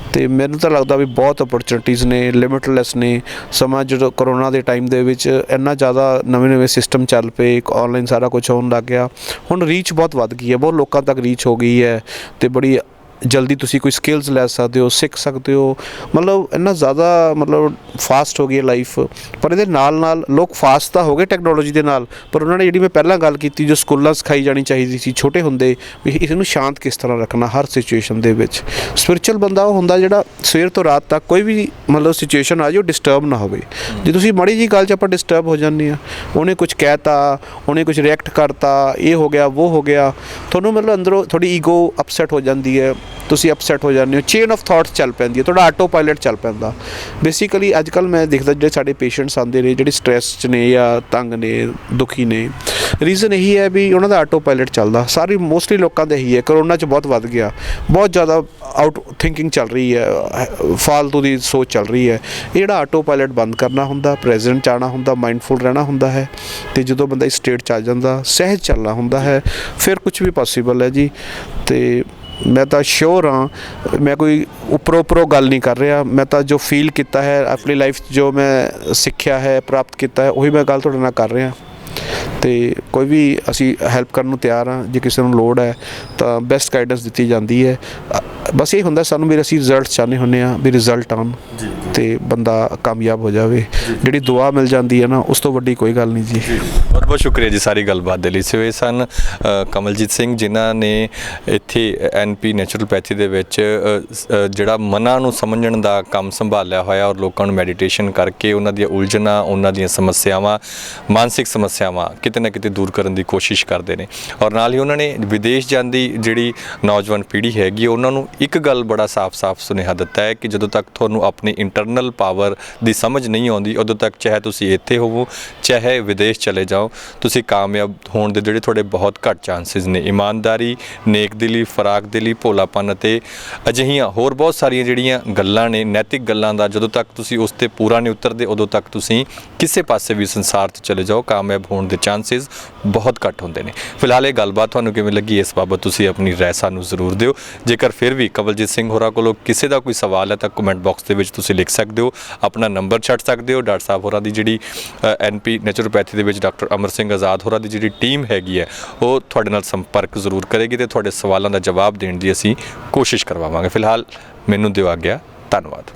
ਅਤੇ ਮੈਨੂੰ ਤਾਂ ਲੱਗਦਾ ਵੀ ਬਹੁਤ ਅਪੋਰਚੁਨਿਟੀਜ਼ ਨੇ, ਲਿਮਿਟਲੈਸ ਨੇ। ਸਮਾਂ ਜਦੋਂ ਕਰੋਨਾ ਦੇ ਟਾਈਮ ਦੇ ਵਿੱਚ ਇੰਨਾ ਜ਼ਿਆਦਾ ਨਵੇਂ ਸਿਸਟਮ ਚੱਲ ਪਏ, ਔਨਲਾਈਨ ਸਾਰਾ ਕੁਛ ਹੋਣ ਲੱਗ ਗਿਆ। ਹੁਣ ਰੀਚ ਬਹੁਤ ਵੱਧ ਗਈ ਹੈ, ਬਹੁਤ ਲੋਕਾਂ ਤੱਕ ਰੀਚ ਹੋ ਗਈ ਹੈ, ਅਤੇ ਬੜੀ ਜਲਦੀ ਤੁਸੀਂ ਕੋਈ ਸਕਿੱਲਸ ਲੈ ਸਕਦੇ ਹੋ, ਸਿੱਖ ਸਕਦੇ ਹੋ। ਮਤਲਬ ਇੰਨਾ ਜ਼ਿਆਦਾ ਮਤਲਬ ਫਾਸਟ ਹੋ ਗਈ ਹੈ ਲਾਈਫ। ਪਰ ਇਹਦੇ ਨਾਲ ਲੋਕ ਫਾਸਟ ਤਾਂ ਹੋ ਗਏ ਟੈਕਨੋਲੋਜੀ ਦੇ ਨਾਲ, ਪਰ ਉਹਨਾਂ ਨੇ ਜਿਹੜੀ ਮੈਂ ਪਹਿਲਾਂ ਗੱਲ ਕੀਤੀ, ਜੋ ਸਕੂਲਾਂ ਸਿਖਾਈ ਜਾਣੀ ਚਾਹੀਦੀ ਸੀ ਛੋਟੇ ਹੁੰਦੇ, ਵੀ ਇਸ ਨੂੰ ਸ਼ਾਂਤ ਕਿਸ ਤਰ੍ਹਾਂ ਰੱਖਣਾ ਹਰ ਸਿਚੁਏਸ਼ਨ ਦੇ ਵਿੱਚ। ਸਪਿਰਿਚੁਅਲ ਬੰਦਾ ਉਹ ਹੁੰਦਾ ਜਿਹੜਾ ਸਵੇਰ ਤੋਂ ਰਾਤ ਤੱਕ ਕੋਈ ਵੀ ਮਤਲਬ ਸਿਚੁਏਸ਼ਨ ਆ ਜਾਏ ਉਹ ਡਿਸਟਰਬ ਨਾ ਹੋਵੇ। ਜੇ ਤੁਸੀਂ ਮਾੜੀ ਜਿਹੀ ਗੱਲ 'ਚ ਆਪਾਂ ਡਿਸਟਰਬ ਹੋ ਜਾਂਦੇ ਹਾਂ, ਉਹਨੇ ਕੁਝ ਕਹਿਤਾ, ਉਹਨੇ ਕੁਝ ਰਿਐਕਟ ਕਰਤਾ, ਇਹ ਹੋ ਗਿਆ, ਉਹ ਹੋ ਗਿਆ, ਤੁਹਾਨੂੰ ਮਤਲਬ ਅੰਦਰੋਂ ਥੋੜ੍ਹੀ ਈਗੋ ਅਪਸੈਟ ਹੋ ਜਾਂਦੀ ਹੈ, ਤੁਸੀਂ ਅਪਸੈਟ ਹੋ ਜਾਂਦੇ ਹੋ, ਚੇਨ ਆਫ ਥਾਟਸ ਚੱਲ ਪੈਂਦੀ ਹੈ, ਤੁਹਾਡਾ ਆਟੋ ਪਾਇਲਟ ਚੱਲ ਪੈਂਦਾ। ਬੇਸਿਕਲੀ ਅੱਜ ਕੱਲ੍ਹ ਮੈਂ ਦੇਖਦਾ ਜਿਹੜੇ ਸਾਡੇ ਪੇਸ਼ੈਂਟਸ ਆਉਂਦੇ ਨੇ, ਜਿਹੜੇ ਸਟ੍ਰੈਸ 'ਚ ਨੇ ਜਾਂ ਤੰਗ ਨੇ, ਦੁਖੀ ਨੇ, ਰੀਜ਼ਨ ਇਹੀ ਹੈ ਵੀ ਉਹਨਾਂ ਦਾ ਆਟੋ ਪਾਇਲਟ ਚੱਲਦਾ। ਸਾਰੀ ਮੋਸਟਲੀ ਲੋਕਾਂ ਦਾ ਇਹੀ ਹੈ। ਕਰੋਨਾ 'ਚ ਬਹੁਤ ਵੱਧ ਗਿਆ, ਬਹੁਤ ਜ਼ਿਆਦਾ ਆਊਟ ਥਿੰਕਿੰਗ ਚੱਲ ਰਹੀ ਹੈ, ਫਾਲਤੂ ਦੀ ਸੋਚ ਚੱਲ ਰਹੀ ਹੈ। ਇਹ ਜਿਹੜਾ ਆਟੋ ਪਾਇਲਟ ਬੰਦ ਕਰਨਾ ਹੁੰਦਾ, ਪ੍ਰੈਜ਼ੈਂਟ 'ਚ ਆਉਣਾ ਹੁੰਦਾ, ਮਾਈਂਡਫੁਲ ਰਹਿਣਾ ਹੁੰਦਾ ਹੈ, ਅਤੇ ਜਦੋਂ ਬੰਦਾ ਇਸ ਸਟੇਟ 'ਚ ਆ ਜਾਂਦਾ, ਸਹਿਜ ਚੱਲਣਾ ਹੁੰਦਾ ਹੈ, ਫਿਰ ਕੁਛ ਵੀ ਪੋਸੀਬਲ ਹੈ ਜੀ। ਅਤੇ ਮੈਂ ਤਾਂ ਸ਼ੋਰ ਹਾਂ, ਮੈਂ ਕੋਈ ਉੱਪਰੋਂ ਗੱਲ ਨਹੀਂ ਕਰ ਰਿਹਾ। ਮੈਂ ਤਾਂ ਜੋ ਫੀਲ ਕੀਤਾ ਹੈ ਆਪਣੀ ਲਾਈਫ 'ਚ, ਜੋ ਮੈਂ ਸਿੱਖਿਆ ਹੈ, ਪ੍ਰਾਪਤ ਕੀਤਾ ਹੈ, ਉਹੀ ਮੈਂ ਗੱਲ ਤੁਹਾਡੇ ਨਾਲ ਕਰ ਰਿਹਾ। ਅਤੇ ਕੋਈ ਵੀ ਅਸੀਂ ਹੈਲਪ ਕਰਨ ਨੂੰ ਤਿਆਰ ਹਾਂ। ਜੇ ਕਿਸੇ ਨੂੰ ਲੋੜ ਹੈ ਤਾਂ ਬੈਸਟ ਗਾਈਡੈਂਸ ਦਿੱਤੀ ਜਾਂਦੀ ਹੈ। ਬਸ ਇਹ ਹੁੰਦਾ ਸਾਨੂੰ ਵੀ ਅਸੀਂ ਰਿਜ਼ਲਟ ਚਾਹੁੰਦੇ ਹੁੰਦੇ ਹਾਂ, ਵੀ ਰਿਜ਼ਲਟ ਆਉਣ ਅਤੇ ਬੰਦਾ ਕਾਮਯਾਬ ਹੋ ਜਾਵੇ। ਜਿਹੜੀ ਦੁਆ ਮਿਲ ਜਾਂਦੀ ਹੈ ਨਾ, ਉਸ ਤੋਂ ਵੱਡੀ ਕੋਈ ਗੱਲ ਨਹੀਂ ਜੀ। ਬਹੁਤ ਬਹੁਤ ਸ਼ੁਕਰੀਆ ਜੀ ਸਾਰੀ ਗੱਲਬਾਤ ਦੇ ਲਈ। ਸੋ ਇਹ ਸਨ ਕਮਲਜੀਤ ਸਿੰਘ, ਜਿਨ੍ਹਾਂ ਨੇ ਇੱਥੇ NP ਨੈਚੁਰਲਪੈਥੀ ਦੇ ਵਿੱਚ ਜਿਹੜਾ ਮਨਾਂ ਨੂੰ ਸਮਝਣ ਦਾ ਕੰਮ ਸੰਭਾਲਿਆ ਹੋਇਆ, ਔਰ ਲੋਕਾਂ ਨੂੰ ਮੈਡੀਟੇਸ਼ਨ ਕਰਕੇ ਉਹਨਾਂ ਦੀਆਂ ਉਲਝਣਾਂ, ਉਹਨਾਂ ਦੀਆਂ ਸਮੱਸਿਆਵਾਂ, ਮਾਨਸਿਕ ਸਮੱਸਿਆਵਾਂ ਕਿਤੇ ਨਾ ਕਿਤੇ ਦੂਰ ਕਰਨ ਦੀ ਕੋਸ਼ਿਸ਼ ਕਰਦੇ ਨੇ। ਔਰ ਨਾਲ ਹੀ ਉਹਨਾਂ ਨੇ ਵਿਦੇਸ਼ ਜਾਂਦੀ ਜਿਹੜੀ ਨੌਜਵਾਨ ਪੀੜ੍ਹੀ ਹੈਗੀ, ਉਹਨਾਂ ਨੂੰ ਇੱਕ ਗੱਲ ਬੜਾ ਸਾਫ਼-ਸਾਫ਼ ਸੁਨੇਹਾ ਦਿੱਤਾ ਹੈ ਕਿ ਜਦੋਂ ਤੱਕ ਤੁਹਾਨੂੰ ਆਪਣੀ ਇੰਟਰਨਲ ਪਾਵਰ ਦੀ ਸਮਝ ਨਹੀਂ ਆਉਂਦੀ ਉਦੋਂ ਤੱਕ ਚਾਹੇ ਤੁਸੀਂ ਇੱਥੇ ਹੋਵੋ ਚਾਹੇ ਵਿਦੇਸ਼ ਚਲੇ ਜਾਓ ਤੁਸੀਂ ਕਾਮਯਾਬ ਹੋਣ ਦੇ ਜਿਹੜੇ ਤੁਹਾਡੇ ਬਹੁਤ ਘੱਟ ਚਾਂਸਿਸ ਨੇ। ਇਮਾਨਦਾਰੀ, ਨੇਕਦਿਲੀ, ਫਰਾਖਦਿਲੀ, ਭੋਲਾਪਨ ਅਤੇ ਅਜਿਹੀਆਂ ਹੋਰ ਬਹੁਤ ਸਾਰੀਆਂ ਜਿਹੜੀਆਂ ਗੱਲਾਂ ਨੇ ਨੈਤਿਕ ਗੱਲਾਂ ਦਾ ਜਦੋਂ ਤੱਕ ਤੁਸੀਂ ਉਸ 'ਤੇ ਪੂਰਾ ਨਹੀਂ ਉਤਰਦੇ ਉਦੋਂ ਤੱਕ ਤੁਸੀਂ ਕਿਸੇ ਪਾਸੇ ਵੀ ਸੰਸਾਰ 'ਚ ਚਲੇ ਜਾਓ ਕਾਮਯਾਬ ਹੋਣ ਦੇ ਚਾਂਸਿਸ ਬਹੁਤ ਘੱਟ ਹੁੰਦੇ ਨੇ। ਫਿਲਹਾਲ ਇਹ ਗੱਲਬਾਤ ਤੁਹਾਨੂੰ ਕਿਵੇਂ ਲੱਗੀ ਇਸ ਬਾਬਤ ਤੁਸੀਂ ਆਪਣੀ ਰਾਏ ਸਾਨੂੰ ਜ਼ਰੂਰ ਦਿਓ। ਜੇਕਰ ਫਿਰ ਵੀ ਕਵਲਜੀਤ ਸਿੰਘ ਹੋਰਾਂ ਕੋਲੋਂ ਕਿਸੇ ਦਾ ਕੋਈ ਸਵਾਲ ਹੈ ਤਾਂ ਕਮੈਂਟ ਬਾਕਸ ਦੇ ਵਿੱਚ ਤੁਸੀਂ ਲਿਖ ਸਕਦੇ ਹੋ, ਆਪਣਾ ਨੰਬਰ ਛੱਡ ਸਕਦੇ ਹੋ। ਡਾਕਟਰ ਸਾਹਿਬ ਹੋਰਾਂ ਦੀ ਜਿਹੜੀ NP ਨੈਚੁਰੋਪੈਥੀ ਦੇ ਵਿੱਚ ਡਾਕਟਰ ਅਮਰ ਸਿੰਘ ਆਜ਼ਾਦ ਹੋਰਾਂ ਦੀ ਜਿਹੜੀ ਟੀਮ ਹੈਗੀ ਹੈ ਉਹ ਤੁਹਾਡੇ ਨਾਲ ਸੰਪਰਕ ਜ਼ਰੂਰ ਕਰੇਗੀ ਅਤੇ ਤੁਹਾਡੇ ਸਵਾਲਾਂ ਦਾ ਜਵਾਬ ਦੇਣ ਦੀ ਅਸੀਂ ਕੋਸ਼ਿਸ਼ ਕਰਵਾਵਾਂਗੇ। ਫਿਲਹਾਲ ਮੈਨੂੰ ਦਿਓ ਆਗਿਆ, ਧੰਨਵਾਦ।